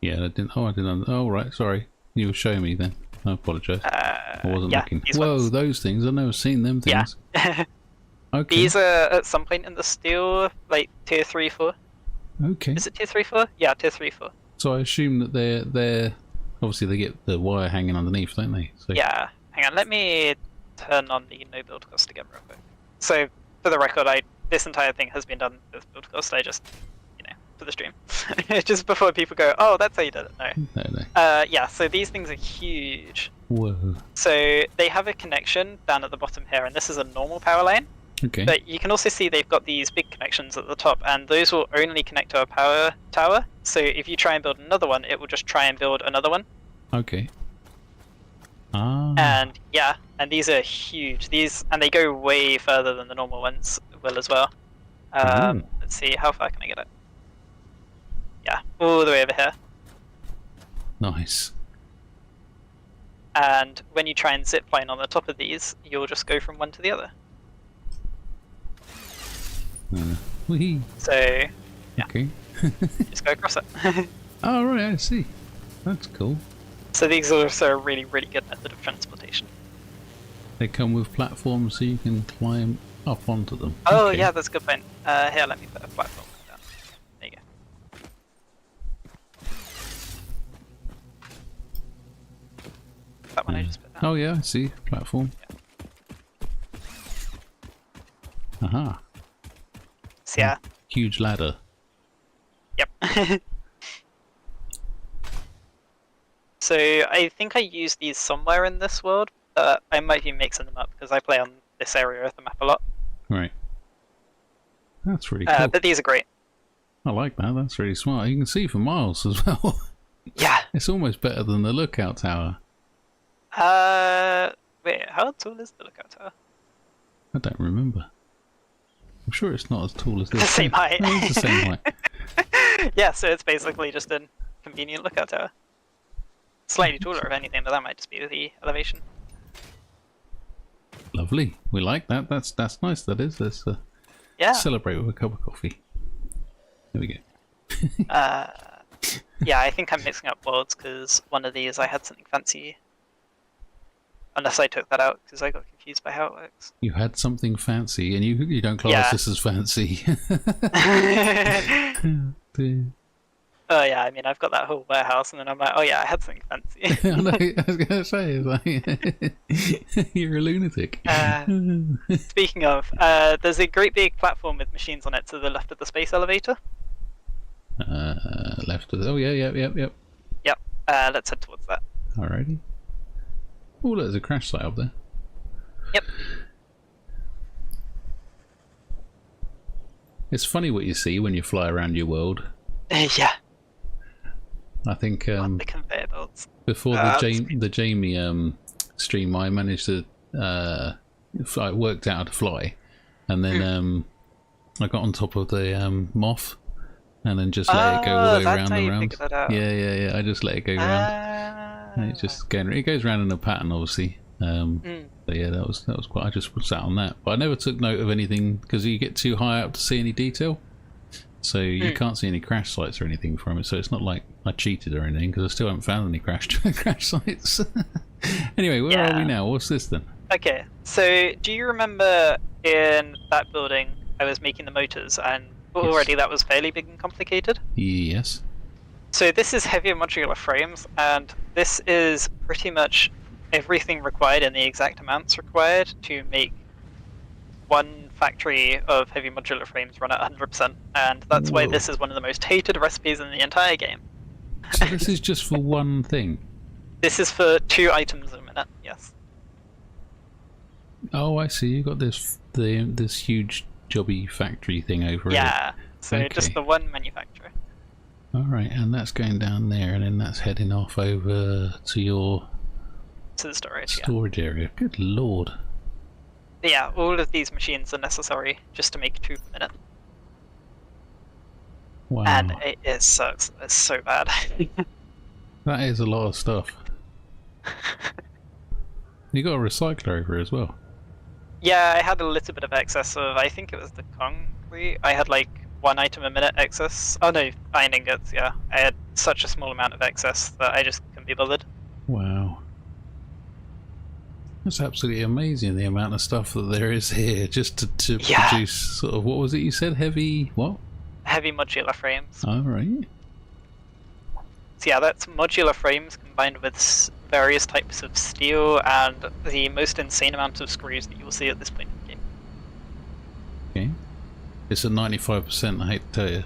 Yeah, I didn't. Oh, I didn't. Oh, right. Sorry. You were showing me then. I apologise. I wasn't yeah, looking. these Whoa, ones. those things. I've never seen them things. Yeah. Okay. These are at some point in the steel, like tier 3, 4. Okay. Is it tier 3, 4? Yeah, tier 3, 4. So I assume that they're obviously they get the wire hanging underneath, don't they? So Yeah. Hang on, let me turn on the no build cost again real quick. So, for the record, this entire thing has been done with build cost. I just, for the stream. Just before people go, oh, that's how you did it. No. No. Yeah, so these things are huge. Whoa. So they have a connection down at the bottom here, and this is a normal power line. Okay. But you can also see they've got these big connections at the top, and those will only connect to a power tower. So if you try and build another one, it will just try and build another one. Okay. Ah. And yeah, and these are huge. And they go way further than the normal ones will as well. Let's see, how far can I get it? Yeah, all the way over here. Nice. And when you try and zip line on the top of these, you'll just go from one to the other. Wee. So, yeah, Okay. just go across it. Oh, right. I see. That's cool. So these are also a really, really good method of transportation. They come with platforms so you can climb up onto them. Oh Okay. yeah, that's a good point. Here, let me put a platform down. There you go. That one I just put down. Oh yeah, I see. Platform. Aha. So yeah, Huge ladder. yep. So I think I used these somewhere in this world, but I might be mixing them up because I play on this area of the map a lot. Right. That's really cool. But these are great. I like that. That's really smart. You can see for miles as well. Yeah. It's almost better than the lookout tower. Wait, how tall is the lookout tower? I don't remember. I'm sure it's not as tall as this. The same height. No, it's the same height. Yeah, so it's basically just a convenient lookout tower. Slightly taller, if anything, but that might just be the elevation. Lovely. We like that. That's nice. That is. Let's Yeah. celebrate with a cup of coffee. There we go. Yeah, I think I'm mixing up worlds because one of these I had something fancy. Unless I took that out because I got confused by how it works. You had something fancy, and you don't class Yeah. this as fancy. Oh yeah, I mean I've got that whole warehouse and then I'm like, oh yeah, I had something fancy. I know, I was going to say, it's like, you're a lunatic. Speaking of, there's a great big platform with machines on it to the left of the space elevator. Left of oh yeah, yep. Yep, let's head towards that. Alrighty. Oh, look, there's a crash site up there. Yep. It's funny what you see when you fly around your world. Yeah. I think God, the conveyor belts. before the Jamie stream, I managed to I worked out how to fly, and then I got on top of the moth, and then just let it go all the way round and round. Yeah. I just let it go round. And it's just going. It goes round in a pattern, obviously. But yeah, that was quite. I just sat on that, but I never took note of anything because you get too high up to see any detail. So you can't see any crash sites or anything from it. So it's not like I cheated or anything, because I still haven't found any crash sites. Anyway, where are we now? What's this then? Okay, so do you remember in that building I was making the motors, and already that was fairly big and complicated? Yes. So this is heavier modular frames, and this is pretty much everything required and the exact amounts required to make one factory of heavy modular frames run at 100%, and that's why this is one of the most hated recipes in the entire game. So this is just for one thing? This is for 2 items a minute, yes. Oh, I see. You got this huge jobby factory thing over it. Yeah, so Okay. just the one manufacturer. Alright, and that's going down there, and then that's heading off over to your To the storage, storage area. Good lord. Yeah, all of these machines are necessary just to make 2 per minute. Wow. And it sucks. It's so bad. That is a lot of stuff. You got a recycler over as well. Yeah, I had a little bit of excess of, I think it was the concrete. I had like 1 item a minute excess. Oh no, iron ingots, yeah. I had such a small amount of excess that I just couldn't be bothered. Wow. That's absolutely amazing, the amount of stuff that there is here just to produce sort of, what was it you said? Heavy, what? Heavy modular frames. Alright. So yeah, that's modular frames combined with various types of steel and the most insane amount of screws that you will see at this point in the game. Okay. It's at 95%, I hate to tell you.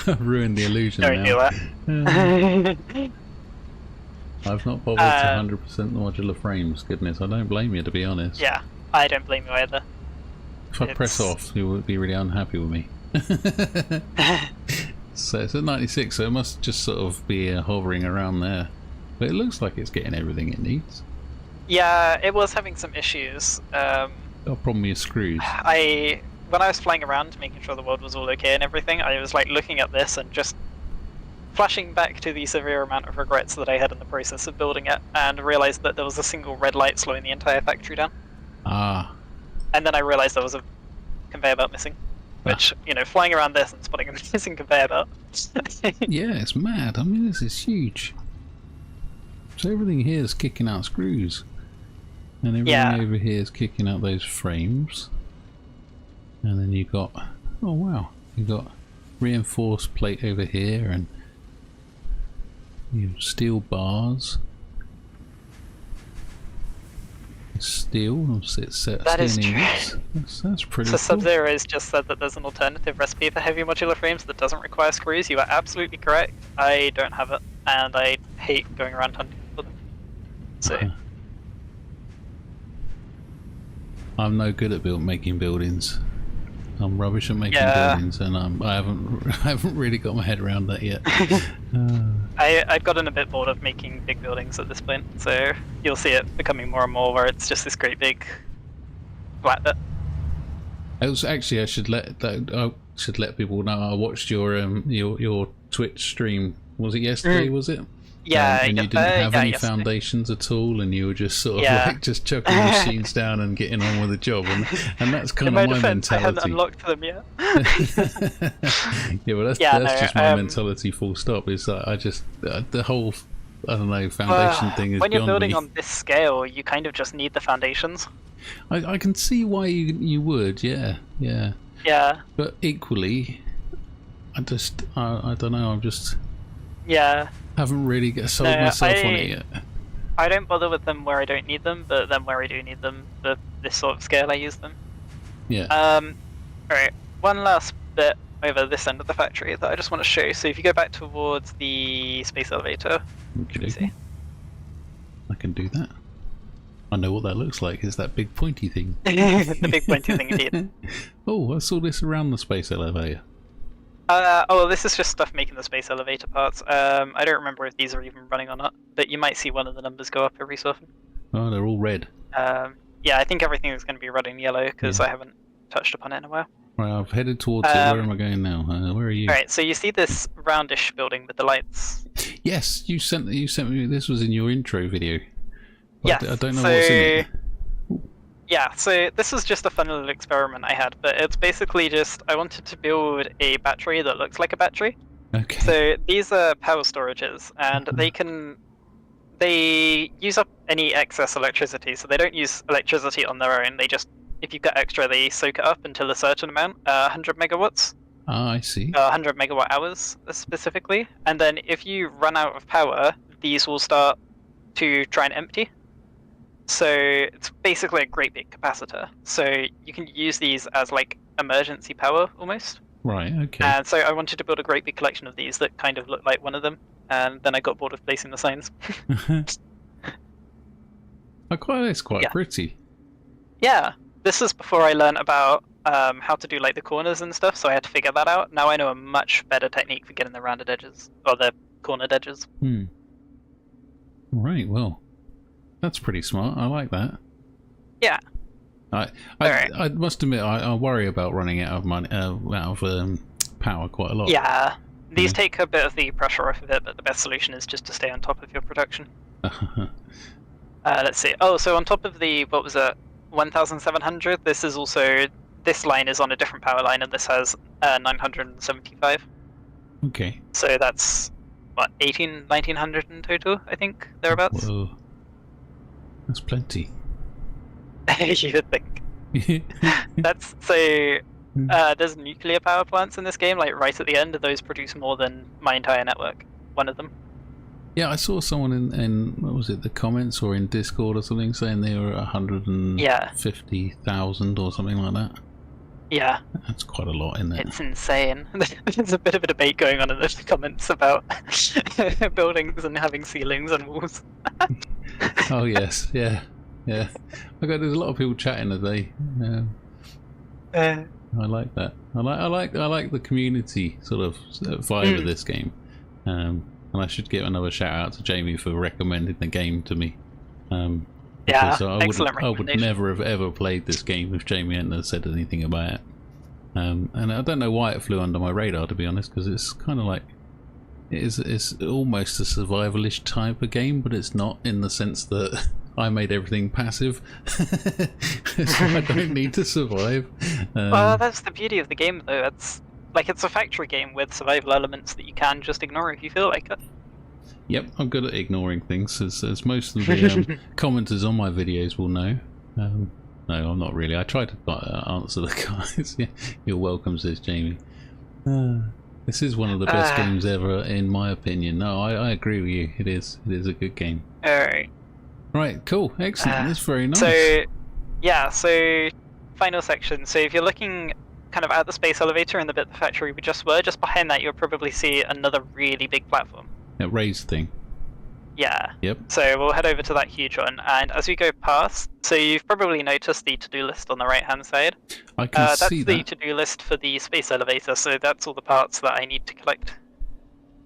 I've ruined the illusion Don't now. do that. I've not bothered to 100% modular frames, goodness, I don't blame you, to be honest. Yeah, I don't blame you either. If I press off, you would be really unhappy with me. So it's at 96, so it must just sort of be hovering around there. But it looks like it's getting everything it needs. Yeah, it was having some issues. Got a problem with your screws. When I was flying around, making sure the world was all okay and everything, I was like looking at this and just flashing back to the severe amount of regrets that I had in the process of building it, and realised that there was a single red light slowing the entire factory down. Ah. And then I realised there was a conveyor belt missing. Which, you know, flying around this and spotting a missing conveyor belt. Yeah, it's mad. I mean, this is huge. So everything here is kicking out screws. And everything over here is kicking out those frames. And then you've got, oh wow, you've got reinforced plate over here, and you've steel bars. Steel, That is true. That's pretty So cool. Sub-Zero has just said that there's an alternative recipe for heavy modular frames that doesn't require screws. You are absolutely correct. I don't have it, and I hate going around hunting for them. So I'm no good at making buildings. I'm rubbish at making buildings, and I haven't really got my head around that yet. I've gotten a bit bored of making big buildings at this point, so you'll see it becoming more and more where it's just this great big flat bit. It was actually I should let people know I watched your Twitch stream. Was it yesterday? Was it? Yeah, and you didn't have any foundations at all, and you were just sort of like just chucking machines down and getting on with the job, and that's kind of my mentality. I hadn't unlocked them yet. Yeah, well, that's just my mentality. Full stop. Is that I just the whole foundation thing is when you're beyond building me. on this scale, you kind of just need the foundations. I can see why you would, yeah. Yeah. But equally, I don't know. I'm just haven't really sold myself on it yet. I don't bother with them where I don't need them, but then where I do need them, for this sort of scale, I use them. Yeah. Alright, one last bit over this end of the factory that I just want to show. So if you go back towards the space elevator, Okay. I can do that. I know what that looks like. It's that big pointy thing. the big pointy thing indeed. Oh, I saw this around the space elevator. This is just stuff making the space elevator parts. I don't remember if these are even running or not, but you might see one of the numbers go up every so often. Oh, they're all red. Yeah, I think everything is going to be running yellow because I haven't touched upon it in a while. Right, I've headed towards it. Where am I going now? Where are you? Alright, so you see this roundish building with the lights? Yes, you sent me. This was in your intro video. Yeah. I don't know what's in it. Yeah, so this was just a fun little experiment I had, but it's basically just I wanted to build a battery that looks like a battery. Okay. So these are power storages, and they use up any excess electricity. So they don't use electricity on their own. They just, if you've got extra, they soak it up until a certain amount, 100 megawatts, Ah, I see. 100 megawatt hours specifically. And then if you run out of power, these will start to try and empty. So it's basically a great big capacitor. So you can use these as like emergency power almost. Right, okay. And so I wanted to build a great big collection of these that kind of looked like one of them. And then I got bored of placing the signs. It's quite pretty. Yeah, this is before I learned about how to do like the corners and stuff, so I had to figure that out. Now I know a much better technique for getting the rounded edges, or the cornered edges. Right, well, that's pretty smart. I like that. Yeah. I must admit, I worry about running out of money, power quite a lot. Yeah, these take a bit of the pressure off of it, but the best solution is just to stay on top of your production. Let's see. Oh, so on top of the, what was it, 1,700, this is also, this line is on a different power line, and this has 975. Okay. So that's, what, 1,900 in total, I think, thereabouts? Whoa. That's plenty. You would think. That's, so, there's nuclear power plants in this game, like right at the end, those produce more than my entire network, one of them. Yeah, I saw someone in what was it, the comments or in Discord or something saying they were at 150,000 or something like that. Yeah. That's quite a lot, isn't it? It's insane. There's a bit of a debate going on in the comments about buildings and having ceilings and walls. Oh yes, yeah. Okay, there's a lot of people chatting today. I like that. I like the community sort of vibe of this game. And I should give another shout out to Jamie for recommending the game to me. Yeah, I would never have ever played this game if Jamie hadn't said anything about it. And I don't know why it flew under my radar, to be honest, because it's kind of like it's almost a survivalish type of game, but it's not, in the sense that I made everything passive, so I don't need to survive. Well, that's the beauty of the game, though. It's a factory game with survival elements that you can just ignore if you feel like it. Yep, I'm good at ignoring things, as most of the commenters on my videos will know. No, I'm not really. I try to answer the guys. Yeah, you're welcome, says Jamie. This is one of the best games ever, in my opinion. No, I agree with you. It is a good game. Alright. Right, cool, excellent. That's very nice. So, yeah, so final section. So if you're looking kind of at the space elevator in the bit of the factory we just were, just behind that you'll probably see another really big platform. That raised thing. Yeah. Yep. So we'll head over to that huge one, and as we go past, so you've probably noticed the to-do list on the right-hand side. I can see that. That's the to-do list for the space elevator, so that's all the parts that I need to collect.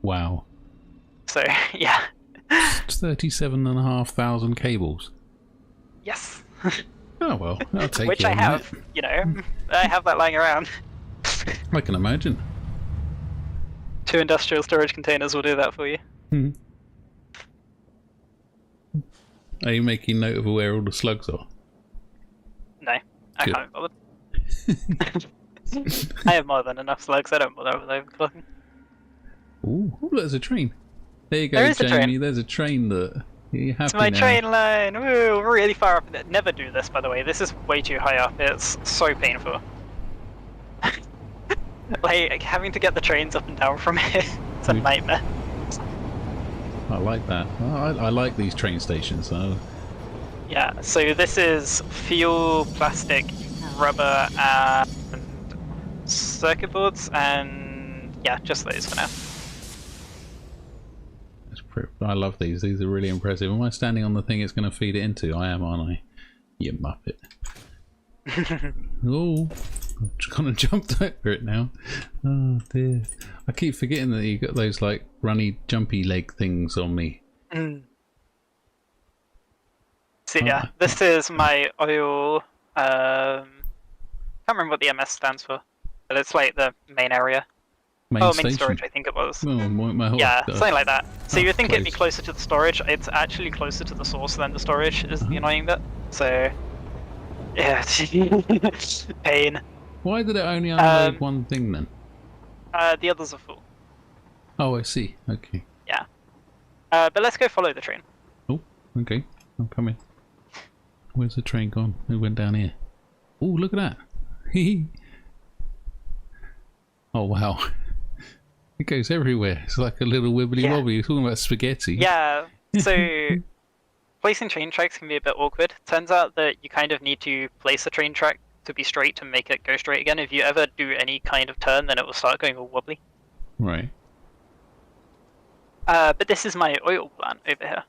Wow. So, yeah. It's 37,500 cables. Yes. Oh well, I'll take Which it. I have, you know, I have that lying around. I can imagine. 2 industrial storage containers will do that for you. Are you making note of where all the slugs are? No, I can't bother. I have more than enough slugs, I don't bother with overclocking. Ooh, there's a train. There you go, there is Jamie. A train. There's a train that you're happy It's my now. train line. Woo, we're really far up. Never do this, by the way. This is way too high up. It's so painful. Like having to get the trains up and down from here. It's a nightmare. I like that. I like these train stations though. Yeah. So this is fuel, plastic, rubber, and circuit boards, and yeah, just those for now. I love these. These are really impressive. Am I standing on the thing it's going to feed it into? I am, aren't I? You muppet. Oh, I'm gonna jump over it now. Oh dear. I keep forgetting that you got those like runny, jumpy leg things on me. So yeah, this is my oil. Can't remember what the MS stands for, but it's like the main area. Main storage, I think it was. Oh, yeah, something like that. So you would think it'd be close. closer to the storage. It's actually closer to the source than the storage is the annoying bit. So Yeah, pain. Why did it only unload one thing then? The others are full. Oh, I see. Okay. Yeah. But let's go follow the train. Oh, okay. I'm coming. Where's the train gone? It went down here. Oh, look at that. Oh, wow. It goes everywhere. It's like a little wibbly wobbly. You're talking about spaghetti. Yeah. So placing train tracks can be a bit awkward. Turns out that you kind of need to place a train track to be straight to make it go straight again. If you ever do any kind of turn, then it will start going all wobbly. Right. But this is my oil plant over here.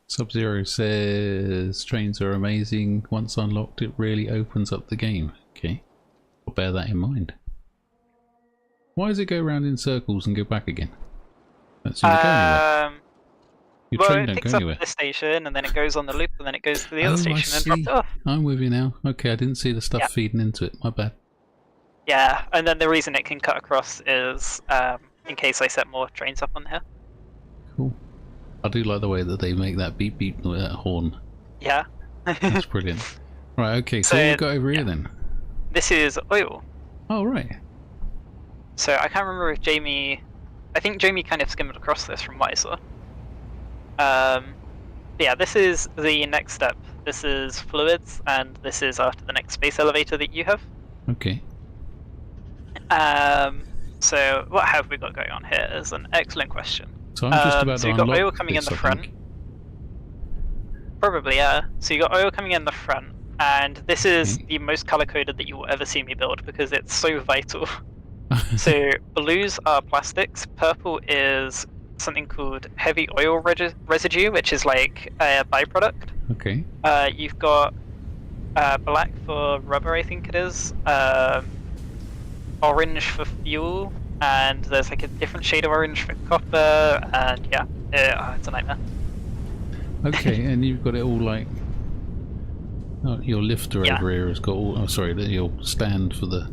Sub-Zero says trains are amazing. Once unlocked, it really opens up the game. Okay. I'll bear that in mind. Why does it go around in circles and go back again? That seems to go anywhere. Your well, train it don't picks go up anywhere. at this station, and then it goes on the loop, and then it goes to the other I station and see. drops it off. I'm with you now. Okay, I didn't see the stuff feeding into it. My bad. Yeah, and then the reason it can cut across is in case I set more trains up on here. Cool. I do like the way that they make that beep beep horn. Yeah. That's brilliant. Right, okay, so what have we got over here then? This is oil. Oh, right. So I can't remember if Jamie... I think Jamie kind of skimmed across this from what I saw. Yeah, this is the next step. This is fluids, and this is after the next space elevator that you have. Okay. So what have we got going on here is an excellent question. So I'm just about so to you've got unlock oil coming in this, the I front. think. Probably, yeah. So you got oil coming in the front, and this is the most color-coded that you will ever see me build because it's so vital. So blues are plastics, purple is something called heavy oil residue, which is like a byproduct. Okay. You've got black for rubber, I think it is, orange for fuel, and there's like a different shade of orange for copper, and yeah, it's a nightmare. Okay, and you've got it all like... Oh, your lifter over here has got all... Oh, sorry, your stand for the...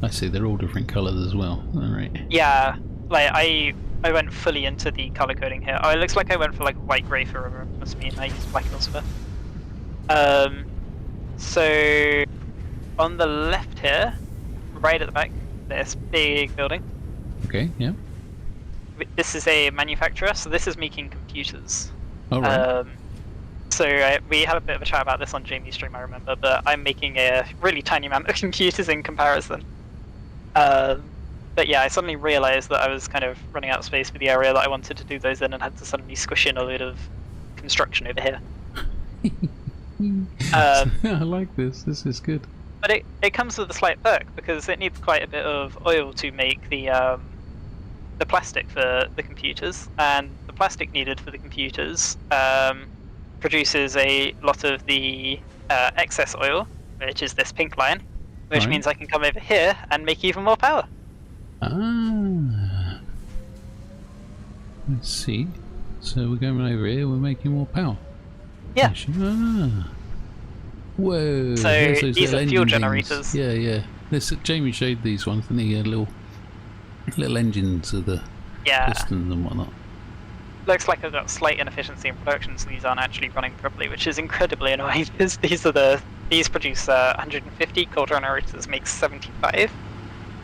I see, they're all different colours as well. Alright. Yeah, like I went fully into the color coding here. Oh, it looks like I went for like white grey for rubber. Must mean I used black elsewhere. So on the left here, right at the back, this big building. Okay, yeah. This is a manufacturer, so this is making computers. Alright. So we had a bit of a chat about this on Jamie's stream, I remember, but I'm making a really tiny amount of computers in comparison. But yeah, I suddenly realised that I was kind of running out of space for the area that I wanted to do those in, and had to suddenly squish in a load of construction over here. I like this. This is good. But it comes with a slight perk because it needs quite a bit of oil to make the plastic for the computers, and the plastic needed for the computers produces a lot of the excess oil, which is this pink line, which means I can come over here and make even more power. Ah. Let's see. So we're going over here, we're making more power. Yeah. Ah. Whoa. So there's those these little are fuel engine generators. things. Yeah, yeah. This, Jamie showed these ones, didn't he? Little engines of the pistons and whatnot. Looks like I've got slight inefficiency in production, so these aren't actually running properly, which is incredibly annoying because these produce 150, cold generators make 75.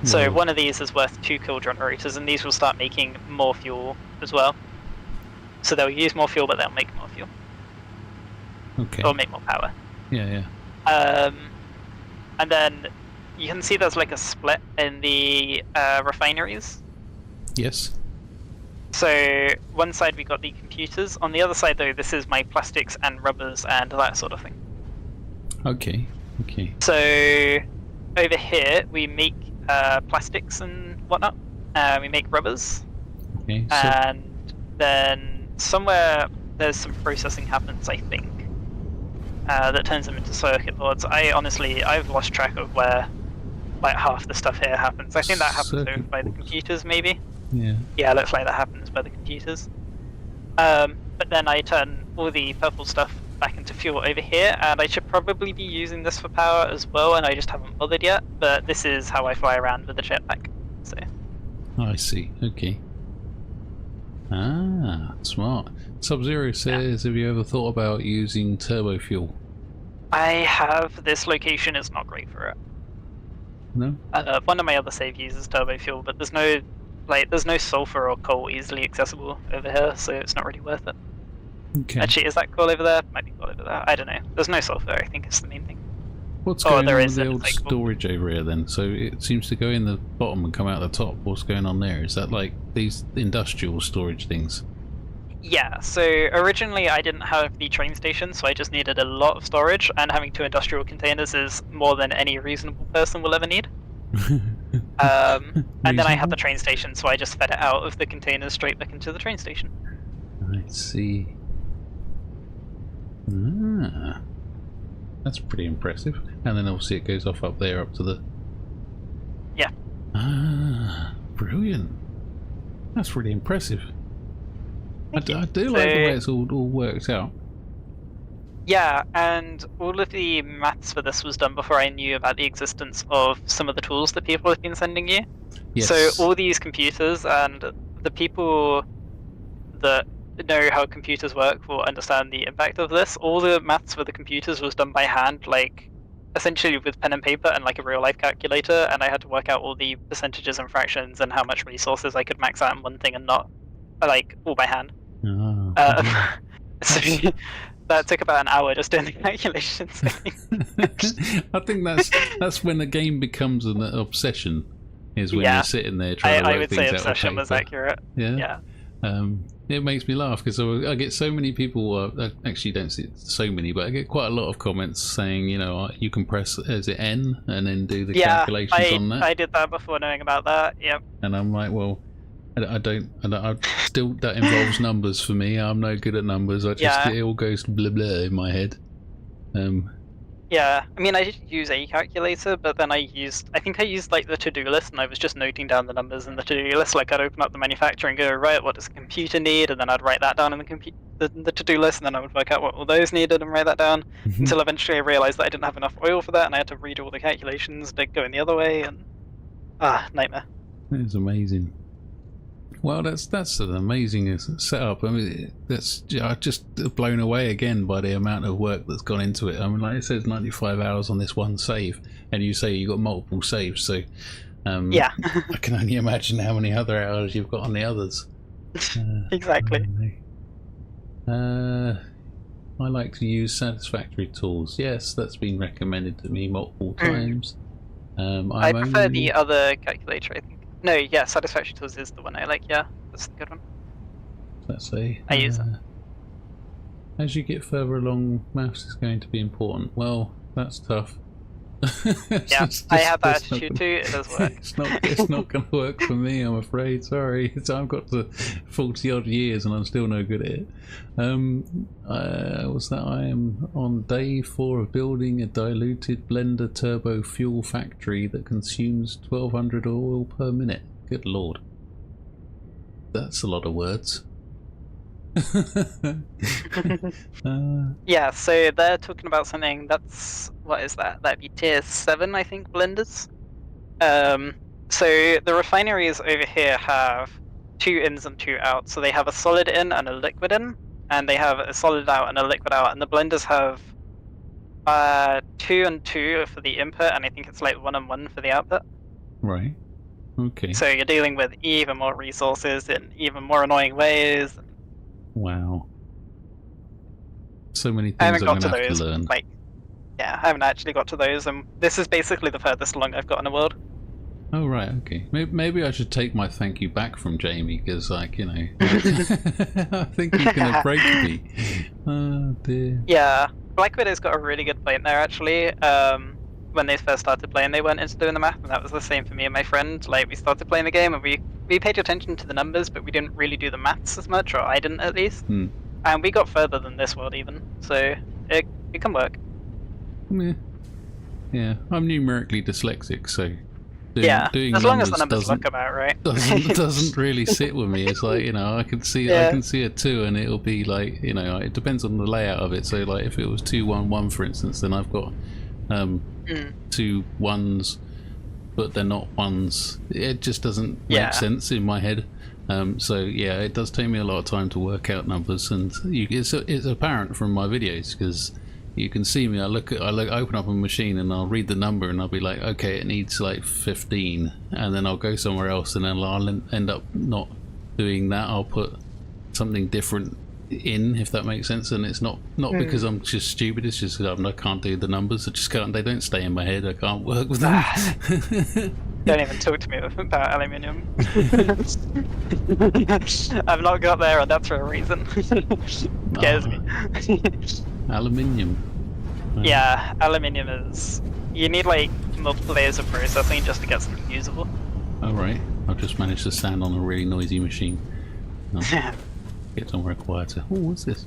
So one of these is worth 2 cold generators, and these will start making more fuel as well. So they'll use more fuel, but they'll make more fuel. Okay. Or make more power. Yeah, yeah. And then you can see there's like a split in the refineries. Yes. So one side we got the computers, on the other side though this is my plastics and rubbers and that sort of thing. Okay, okay. So over here we make plastics and whatnot, we make rubbers, Okay, so and then somewhere there's some processing happens, I think, that turns them into circuit boards. I've lost track of where like half the stuff here happens. I think that happens over by the computers maybe. yeah. Yeah, it looks like that happens by the computers. But then I turn all the purple stuff back into fuel over here, and I should probably be using this for power as well, and I just haven't bothered yet, but this is how I fly around with the jetpack. So I see. Okay. Ah, smart. Sub-Zero says, have you ever thought about using turbo fuel? I have this location is not great for it. No? One of my other save uses turbo fuel, but there's no sulfur or coal easily accessible over here, so it's not really worth it. Okay. Actually, is that coal over there? Might be coal over there. I don't know. There's no sulfur. I think it's the main thing. What's going there on is, with the and old it's like, storage over here then? So it seems to go in the bottom and come out the top. What's going on there? Is that like these industrial storage things? Yeah, so originally I didn't have the train station, so I just needed a lot of storage, and having 2 industrial containers is more than any reasonable person will ever need. And then I had the train station, so I just fed it out of the containers straight back into the train station. I see. Ah, that's pretty impressive. And then obviously it goes off up there, up to the... Yeah. Ah, brilliant. That's really impressive. I do like the way it's all worked out. Yeah, and all of the maths for this was done before I knew about the existence of some of the tools that people have been sending you. Yes. So all these computers and the people that know how computers work will understand the impact of this. All the maths for the computers was done by hand, like essentially with pen and paper and like a real life calculator, and I had to work out all the percentages and fractions and how much resources I could max out in one thing and not, like, all by hand. Oh, So that took about an hour just doing the calculations. I think that's when the game becomes an obsession. Is when Yeah. you're sitting there trying to work I would things say out on obsession was paper. accurate. Yeah. Yeah. It makes me laugh because I get so many people. I actually don't see so many, but I get quite a lot of comments saying, you know, you can press is it N and then do the calculations on that. I did that before knowing about that. Yep. And I'm like, well, I still that involves numbers for me. I'm no good at numbers. It all goes blah blah in my head. Yeah, I mean, I did use a calculator, but then I think I used like the to-do list, and I was just noting down the numbers in the to-do list. Like I'd open up the manufacturer and go, right, what does the computer need? And then I'd write that down in the to-do list, and then I would work out what all those needed and write that down. Until eventually I realized that I didn't have enough oil for that, and I had to redo all the calculations, going the other way, and nightmare. It's amazing. Well, that's an amazing setup. I mean, I'm just blown away again by the amount of work that's gone into it. I mean, like it says, 95 hours on this one save, and you say you got multiple saves, so Yeah. I can only imagine how many other hours you've got on the others. Exactly. I like to use Satisfactory Tours. Yes, that's been recommended to me multiple times. I prefer the other calculator, I think. No, yeah, Satisfactory Tours is the one I like, yeah. That's the good one. Let's see. I use it. As you get further along, maths is going to be important. Well, that's tough. Yeah, I have that attitude too, it does work. It's not going to work for me, I'm afraid. Sorry. I've got to 40 odd years and I'm still no good at it. What's that? I am on day 4 of building a diluted blender turbo fuel factory that consumes 1200 oil per minute. Good lord. That's a lot of words. Yeah, so they're talking about something that's, what is that? That'd be tier 7, I think, blenders. So the refineries over here have 2 ins and 2 outs. So they have a solid in and a liquid in, and they have a solid out and a liquid out. And the blenders have 2 and 2 for the input, and I think it's like 1 and 1 for the output. Right. Okay. So you're dealing with even more resources in even more annoying ways. Wow. So many I things haven't I'm got going to have to those. to learn. Like, yeah, I haven't actually got to those, and this is basically the furthest along I've got in the world. Oh, right, okay. Maybe I should take my thank you back from Jamie, because, like, you know, I think he's going to break me. Oh, dear. Yeah, Black Widow's got a really good point there, actually. When they first started playing, they weren't into doing the math, and that was the same for me and my friend. Like, we started playing the game, and we paid attention to the numbers, but we didn't really do the maths as much, or I didn't at least. And we got further than this world even, so it can work. Yeah, I'm numerically dyslexic, so doing as long as the numbers numbers look about right. doesn't really sit with me. It's like, you know, I can see a 2 and it'll be like, you know, it depends on the layout of it. So like if it was 2 1 1 for instance, then I've got 2 1s, but they're not 1s. It just doesn't make sense in my head. So yeah, it does take me a lot of time to work out numbers, and it's apparent from my videos because You can see me. I open up a machine and I'll read the number and I'll be like, okay, it needs like 15, and then I'll go somewhere else and then I'll end up not doing that. I'll put something different in, if that makes sense. And it's not because I'm just stupid. It's just I can't do the numbers. I just can't. They don't stay in my head. I can't work with them. Don't even talk to me about aluminium. I've not got there, and that's for a reason. Scares me. Aluminium. Right. Yeah, aluminium is. You need like multiple layers of processing just to get something usable. Oh right. I've just managed to stand on a really noisy machine. Oh. Get somewhere quieter. Oh, what's this?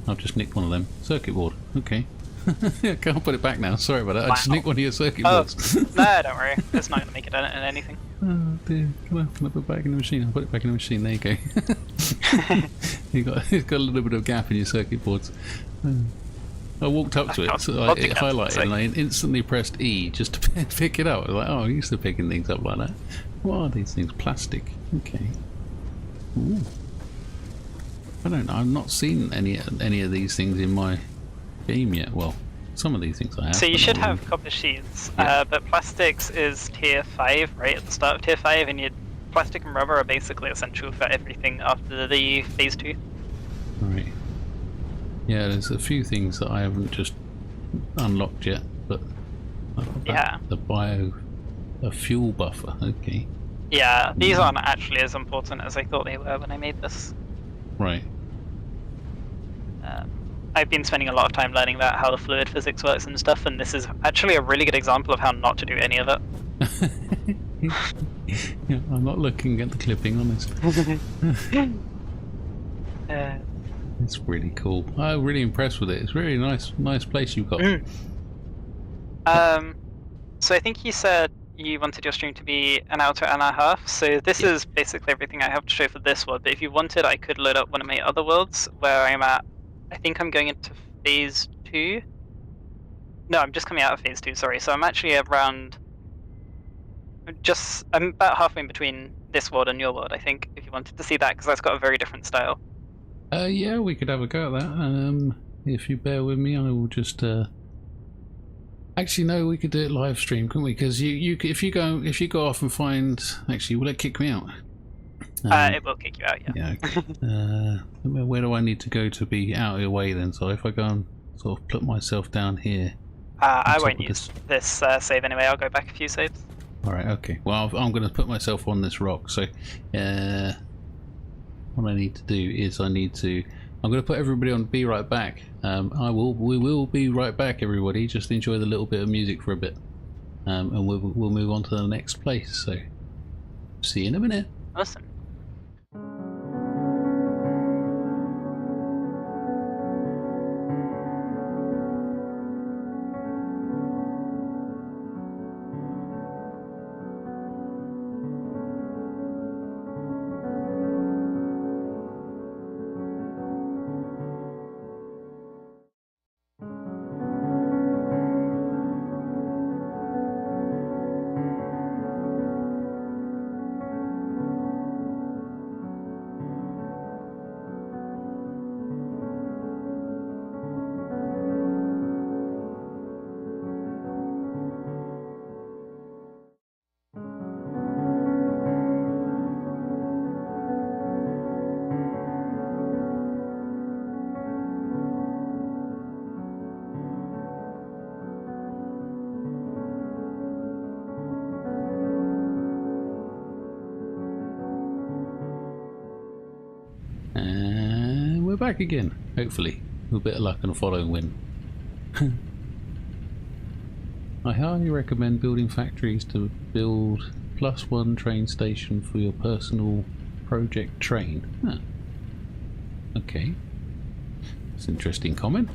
I've just nicked one of them. Circuit board. Okay. I can't put it back now. Sorry about that. Wow. I just nicked one of your circuit boards. No, don't worry. It's not going to make it in anything. Oh dear. Come on, put it back in the machine. I'll put it back in the machine. There you go. You've got a little bit of gap in your circuit boards. I walked up to it, so it highlighted, and I instantly pressed E just to pick it up. I was like, oh, I'm used to picking things up like that. What are these things? Plastic. Okay. Ooh. I don't know. I've not seen any of these things in my game yet. Well, some of these things I have. So you should have copper sheets, yeah. But plastics is tier 5, right at the start of tier 5, and plastic and rubber are basically essential for everything after the phase 2. Right. Yeah, there's a few things that I haven't just unlocked yet, but yeah, a fuel buffer. Okay. Yeah, these aren't actually as important as I thought they were when I made this. Right. I've been spending a lot of time learning about how the fluid physics works and stuff, and this is actually a really good example of how not to do any of it. Yeah, I'm not looking at the clipping, honest. It's really cool. I'm really impressed with it. It's really nice place you've got. So I think you said you wanted your stream to be an hour to an hour and a half. So this is basically everything I have to show for this world. But if you wanted, I could load up one of my other worlds where I'm at. I think I'm going into phase 2. No, I'm just coming out of phase 2. Sorry. So I'm actually around. I'm about halfway in between this world and your world. I think if you wanted to see that, because that's got a very different style. Yeah, we could have a go at that. If you bear with me, I will just. Actually, no, we could do it live stream, couldn't we? Because if you go off and find. Actually, will it kick me out? It will kick you out. Yeah. Yeah. Okay. Where do I need to go to be out of your way then? So if I go and sort of put myself down here. I won't use this save anyway. I'll go back a few saves. All right. Okay. Well, I'm going to put myself on this rock. So. What I need to do is I'm going to put everybody on be right back. We will be right back, everybody. Just enjoy the little bit of music for a bit, and we'll move on to the next place. So see you in a minute. Awesome. Back again, hopefully, with a bit of luck and a following wind. I highly recommend building factories to build +1 train station for your personal project train. Huh. Okay, that's an interesting comment.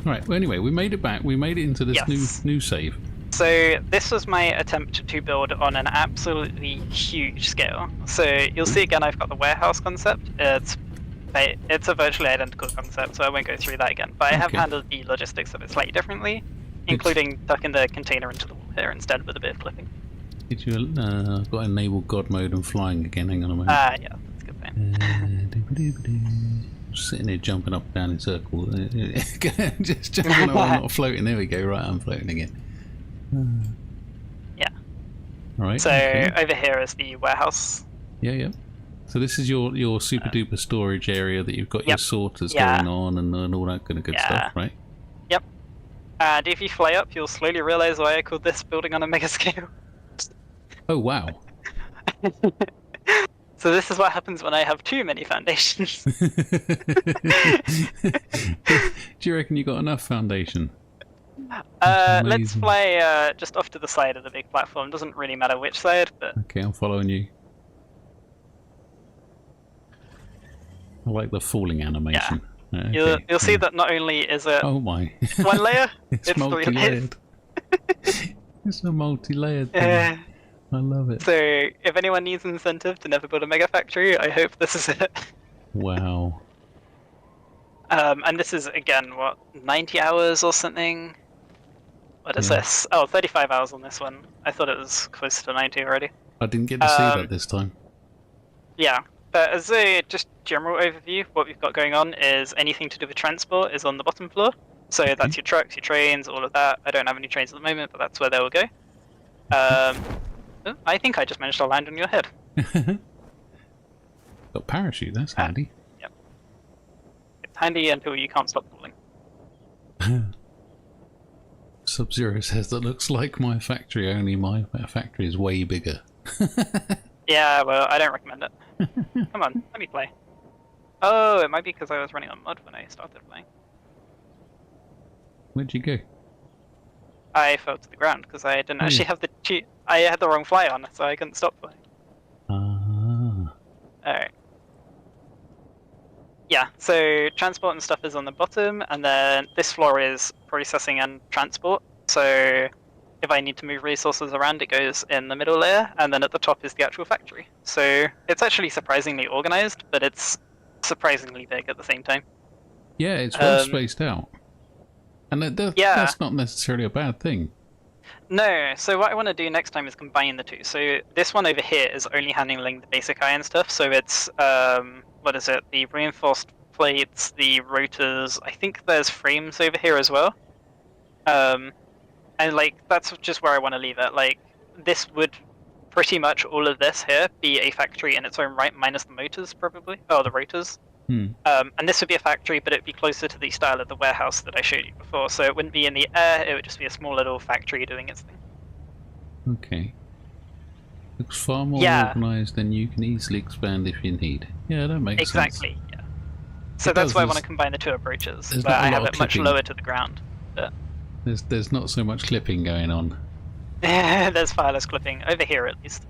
Right, well anyway, we made it back. We made it into this new save. So this was my attempt to build on an absolutely huge scale. So you'll see again I've got the warehouse concept. It's a virtually identical concept, so I won't go through that again. But I have handled the logistics of it slightly differently, including tucking the container into the wall here instead with a bit of flipping. Did you got to enable God mode and flying again? Hang on a moment. Yeah, that's a good thing. sitting here jumping up and down in circles. Just jumping up, I'm not floating. There we go. Right, I'm floating again. Yeah. All right. So okay. over here is the warehouse. Yeah. So this is your super duper storage area that you've got your Yep. sorters Yeah. going on and all that kind of good stuff, right? Yep. And if you fly up, you'll slowly realize why I called this building on a mega scale. Oh wow. So this is what happens when I have too many foundations. Do you reckon you got enough foundation? Let's Amazing. fly just off to the side of the big platform. Doesn't really matter which side, but Okay, I'm following you. I like the falling animation. Okay. you'll see that not only is it Oh my. one layer, It's it's multi-layered. It's a multi-layered thing. Uh, I love it. so if anyone needs an incentive to never build a mega factory, I hope this is it. Wow. And this is again what 90 hours or something. What is Yeah. this? Oh, 35 hours on this one. I thought it was close to 90 already. I didn't get to see that this time. Yeah, but as a just general overview, what we've got going on is anything to do with transport is on the bottom floor. So that's your trucks, your trains, all of that. I don't have any trains at the moment, but that's where they will go. I think I just managed to land on your head. Got parachute, that's handy. Yep. It's handy until you can't stop falling. Sub-Zero says that looks like my factory, only my factory is way bigger. Yeah, well, I don't recommend it. Come on, let me play. Oh, it might be because I was running on mud when I started playing. Where'd you go? I fell to the ground because I didn't Oh, actually have the I had the wrong fly on, so I couldn't stop flying. Ah. Alright. Yeah, so transport and stuff is on the bottom, and then this floor is processing and transport. So if I need to move resources around, it goes in the middle layer, and then at the top is the actual factory. So it's actually surprisingly organized, but it's surprisingly big at the same time. Yeah, it's well spaced out. And that's not necessarily a bad thing. No, so what I want to do next time is combine the two. So this one over here is only handling the basic iron stuff, so it's, what is it, the reinforced plates, the rotors, I think there's frames over here as well. And like, that's just where I want to leave it. Like, this would, pretty much all of this here, be a factory in its own right, minus the motors, probably. Oh, the rotors. And this would be a factory, but it would be closer to the style of the warehouse that I showed you before. So it wouldn't be in the air, it would just be a small little factory doing its thing. Okay. Looks far more organised than you can easily expand if you need. Yeah, that makes sense. Exactly, yeah. So that's why I want to combine the two approaches, but I have it much lower to the ground. But there's not so much clipping going on. there's far less clipping, over here at least.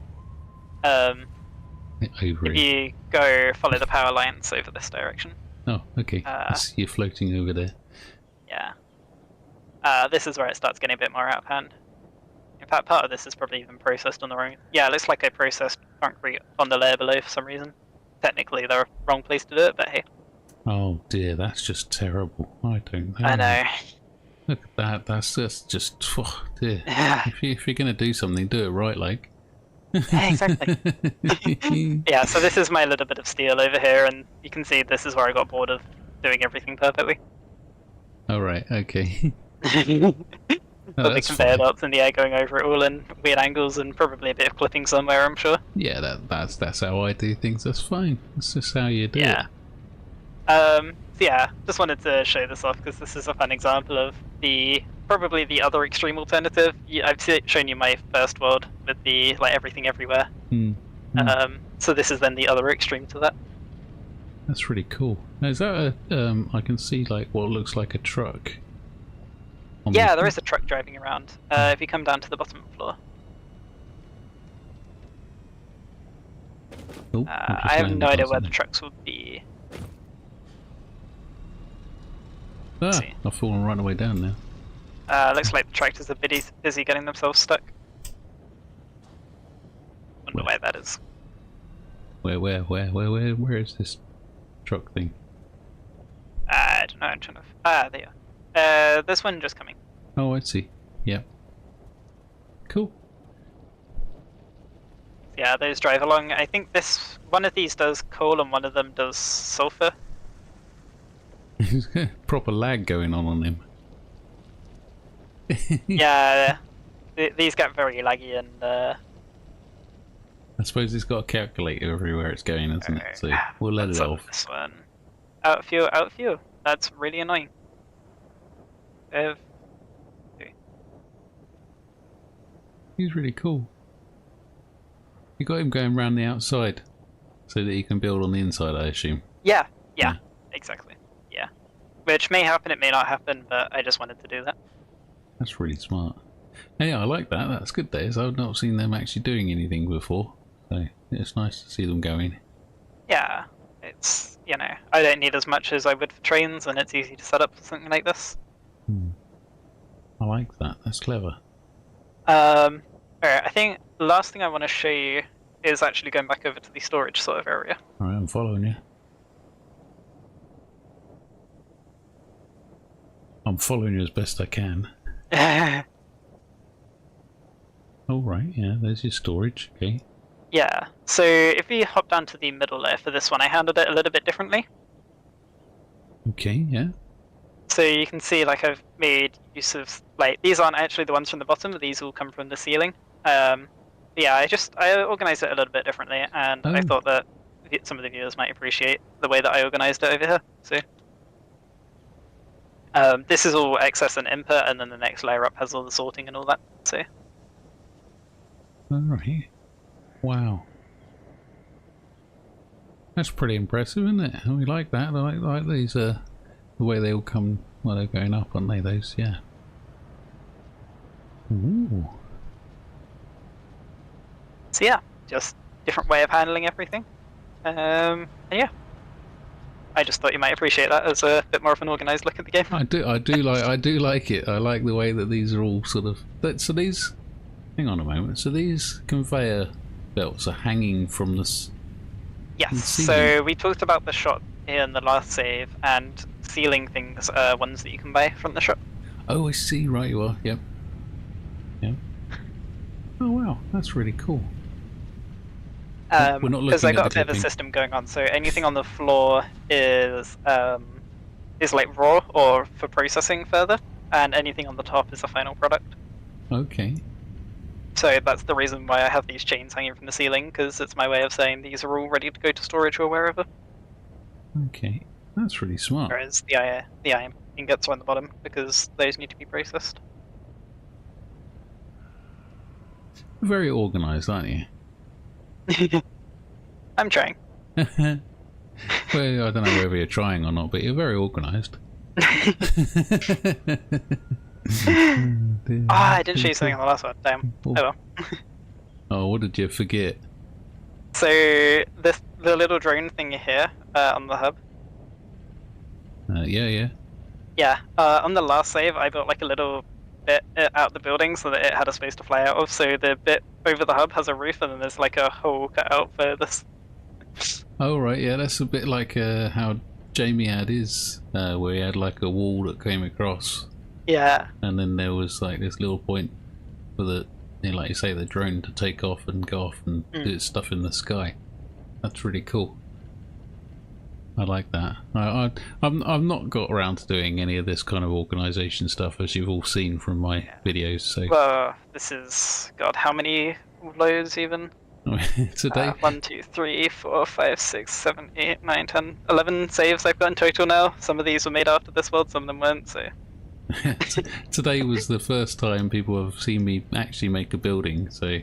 If you go follow the power lines over this direction. Oh, okay. You're floating over there. Yeah. This is where it starts getting a bit more out of hand. In fact, part of this is probably even processed on the wrong... Yeah, it looks like I processed concrete on the layer below for some reason. Technically, the wrong place to do it, but hey. Oh dear, that's just terrible. I don't know. I know. Look at that, that's just... Oh dear. If you're going to do something, do it right, like. Yeah, exactly. Yeah, so this is my little bit of steel over here, and you can see this is where I got bored of doing everything perfectly. Alright, okay. The big conveyor belts in the air going over it all in weird angles, and probably a bit of clipping somewhere, I'm sure. Yeah, that's how I do things, that's fine. That's just how you do it. So yeah, just wanted to show this off because this is a fun example of probably the other extreme alternative. I've shown you my first world with the everything everywhere. So this is then the other extreme to that. That's really cool. Now, is that a I can see what looks like a truck. Yeah, there is a truck driving around. If you come down to the bottom floor. Oh, I have no idea where the trucks will be. Ah, I've fallen right away down now. Looks like the tractors are busy getting themselves stuck. Wonder where that is. Where is this truck thing? I don't know, I'm trying to... there you are. This one just coming. Oh, I see. Yep. Cool. Yeah, those drive along. I think one of these does coal and one of them does sulfur. He's got proper lag going on him. Yeah, these get very laggy, and I suppose it's got a calculator everywhere it's going, isn't it? So we'll let it off. This one. Out of fuel, out of fuel. That's really annoying. He's really cool. You got him going round the outside so that he can build on the inside, I assume. Yeah, exactly. Yeah. Which may happen, it may not happen, but I just wanted to do that. That's really smart. Yeah, I like that. That's good days. I've not seen them actually doing anything before. So it's nice to see them going. Yeah. It's, you know, I don't need as much as I would for trains, and it's easy to set up for something like this. I like that. That's clever. Alright, I think the last thing I want to show you is actually going back over to the storage sort of area. Alright, I'm following you. I'm following you as best I can. Oh right, yeah, there's your storage, okay. Yeah, so if we hop down to the middle layer for this one, I handled it a little bit differently. Okay, yeah. So you can see, like, I've made use of, like, these aren't actually the ones from the bottom, but these all come from the ceiling. Yeah, I organised it a little bit differently, and I thought that some of the viewers might appreciate the way that I organised it over here. So this is all excess and input, and then the next layer up has all the sorting and all that. So. Alright. Wow. That's pretty impressive, isn't it? We like that. I like these, the way they all come, well, they're going up, aren't they, those? Yeah. Ooh. So yeah, just different way of handling everything. And yeah. I just thought you might appreciate that as a bit more of an organised look at the game. I do like it. I like the way that these are all sort of. So these, hang on a moment. So these conveyor belts are hanging from this. Yes. So we talked about the shop in the last save, and ceiling things are ones that you can buy from the shop. Oh, I see. Right, you are. Yep. Yep. Oh wow, that's really cool. We're not looking because I got a bit of a system going on, so anything on the floor is like raw or for processing further, and anything on the top is a final product. Okay. So that's the reason why I have these chains hanging from the ceiling, because it's my way of saying these are all ready to go to storage or wherever. Okay, that's really smart. Whereas the iron ingots are on the bottom, because those need to be processed. Very organised, aren't you? I'm trying. Well, I don't know whether you're trying or not, but you're very organised. I didn't show you something on the last one. Damn. Oh well. Oh, what did you forget? So the little drone thing here on the hub. Yeah. Yeah. On the last save, I built like a little bit out the building so that it had a space to fly out of. So the bit over the hub has a roof, and then there's like a hole cut out for this. Oh right, yeah, that's a bit like how Jamie had his, where he had like a wall that came across. Yeah. And then there was like this little point for the, you know, like you say, the drone to take off and go off and do its stuff in the sky. That's really cool. I like that. I've not got around to doing any of this kind of organisation stuff, as you've all seen from my videos. So. Well, this is, God, how many loads even? Today? 1, 2, 3, 4, 5, 6, 7, 8, 9, 10, 11 saves I've got in total now. Some of these were made after this world, some of them weren't, so. Today was the first time people have seen me actually make a building, so.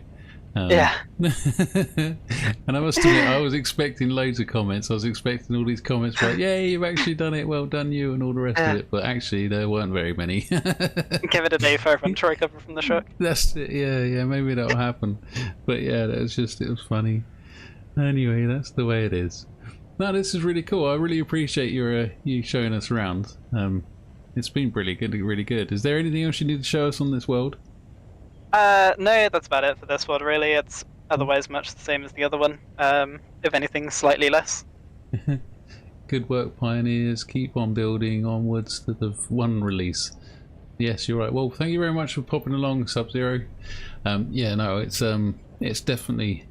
Yeah. And I must admit, I was expecting loads of comments. I was expecting all these comments like, "Yay, you've actually done it! Well done, you!" and all the rest of it. But actually, there weren't very many. Give it a day for everyone to recover from the shock. That's it. Yeah. Maybe that'll happen. But yeah, it was funny. Anyway, that's the way it is. No, this is really cool. I really appreciate you showing us around. It's been really good. Is there anything else you need to show us on this world? No, that's about it for this one, really. It's otherwise much the same as the other one. If anything, slightly less. Good work, Pioneers. Keep on building onwards to the one release. Yes, you're right. Well, thank you very much for popping along, Sub-Zero. Yeah, no, it's definitely...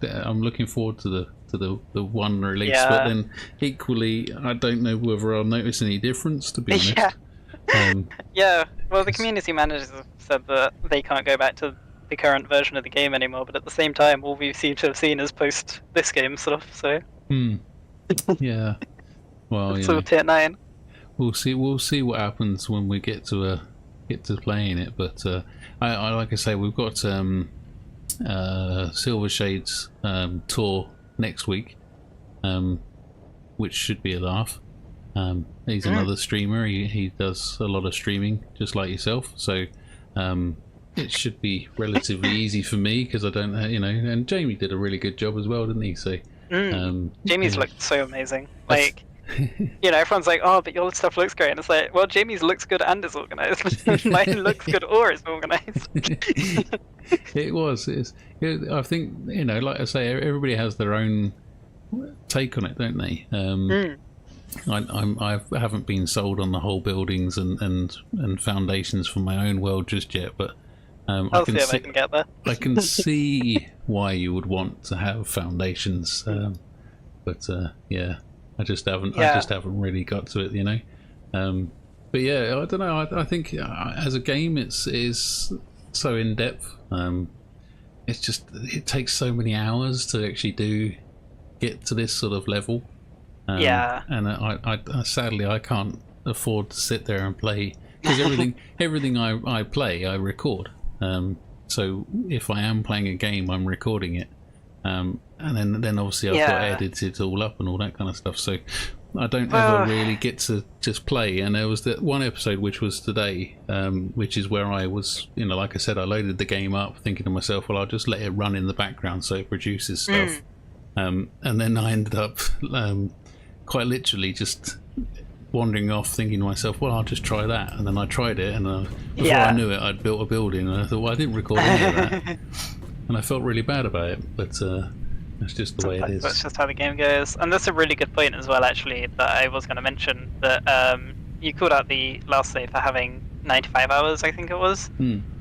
I'm looking forward to the one release. Yeah. But then equally, I don't know whether I'll notice any difference, to be honest. Yeah. Yeah. Well, the community managers have said that they can't go back to the current version of the game anymore, but at the same time, all we seem to have seen is post this game stuff. So. Yeah. Well, it's all tier 9. We'll see what happens when we get to playing it. But I like I say, we've got Silver Shades tour next week, which should be a laugh. He's another streamer. He does a lot of streaming, just like yourself. So it should be relatively easy for me because I don't, and Jamie did a really good job as well, didn't he? So Jamie's looked so amazing. Like, everyone's like, "Oh, but your stuff looks great," and it's like, well, Jamie's looks good and is organized. Mine looks good or is organized. It was. I think like I say, everybody has their own take on it, don't they? I haven't been sold on the whole buildings and foundations for my own world just yet, but I'll see if I can get there. I can see why you would want to have foundations, but yeah, I just haven't really got to it, But yeah, I don't know. I think as a game, it is so in depth. It takes so many hours to actually get to this sort of level. And I sadly I can't afford to sit there and play because everything I play I record. So if I am playing a game, I'm recording it, and then obviously I've got to edit it all up and all that kind of stuff. So I don't ever really get to just play. And there was that one episode which was today, which is where I was, like I said, I loaded the game up thinking to myself, well, I'll just let it run in the background so it produces stuff. And then I ended up quite literally just wandering off thinking to myself, well, I'll just try that. And then I tried it, and before I knew it, I'd built a building, and I thought, well, I didn't record any of that. And I felt really bad about it, but that's just the way it is. That's just how the game goes. And that's a really good point as well, actually, that I was going to mention, that you called out the last save for having 95 hours, I think it was.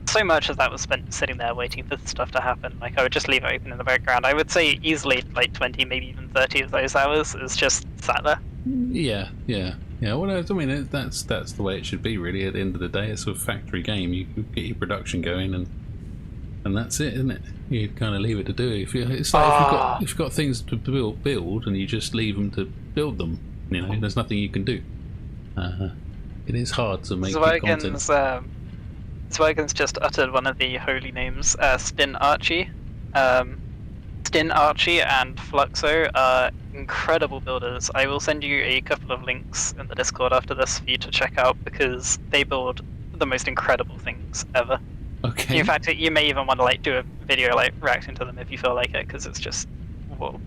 So much of that was spent sitting there waiting for stuff to happen. Like, I would just leave it open in the background. I would say easily like 20, maybe even 30 of those hours is just sat there. Yeah. Well, I mean, that's the way it should be, really. At the end of the day, it's a factory game. You get your production going, and that's it, isn't it? You kind of leave it to do. It's like if you've got things to build, and you just leave them to build them. There's nothing you can do. It is hard to make good content. Zwergen's just uttered one of the holy names, Spin Archie. Stin Archie and Fluxo are incredible builders. I will send you a couple of links in the Discord after this for you to check out, because they build the most incredible things ever. Okay. In fact, you may even want to do a video reacting to them if you feel like it, because it's just whoa.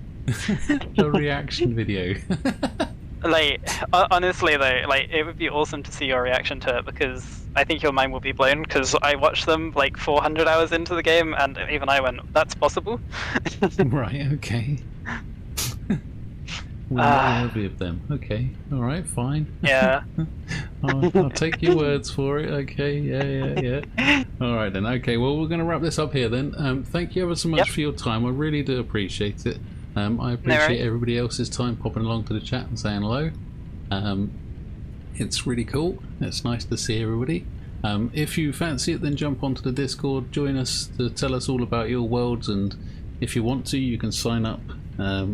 A reaction video. Honestly though, it would be awesome to see your reaction to it, because I think your mind will be blown, because I watched them 400 hours into the game, and even I went, that's possible. Right, okay. Well, worthy of them. Okay, alright, fine. Yeah. I'll take your words for it. Okay, yeah. Alright then, okay, well, we're going to wrap this up here then. Thank you ever so much for your time. I really do appreciate it. I appreciate everybody else's time popping along to the chat and saying hello. It's really cool. It's nice to see everybody. If you fancy it, then jump onto the Discord, join us to tell us all about your worlds, and if you want to, you can sign up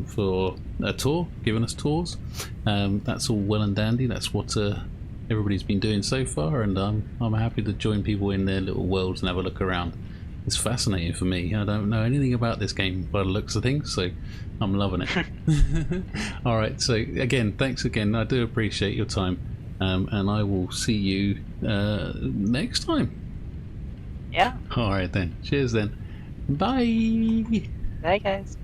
for a tour, giving us tours. That's all well and dandy. That's what everybody's been doing so far, and I'm happy to join people in their little worlds and have a look around. It's fascinating for me. I don't know anything about this game by the looks of things, so I'm loving it. Alright, so again, thanks again. I do appreciate your time, and I will see you next time. Yeah. Alright then. Cheers then. Bye. Bye guys.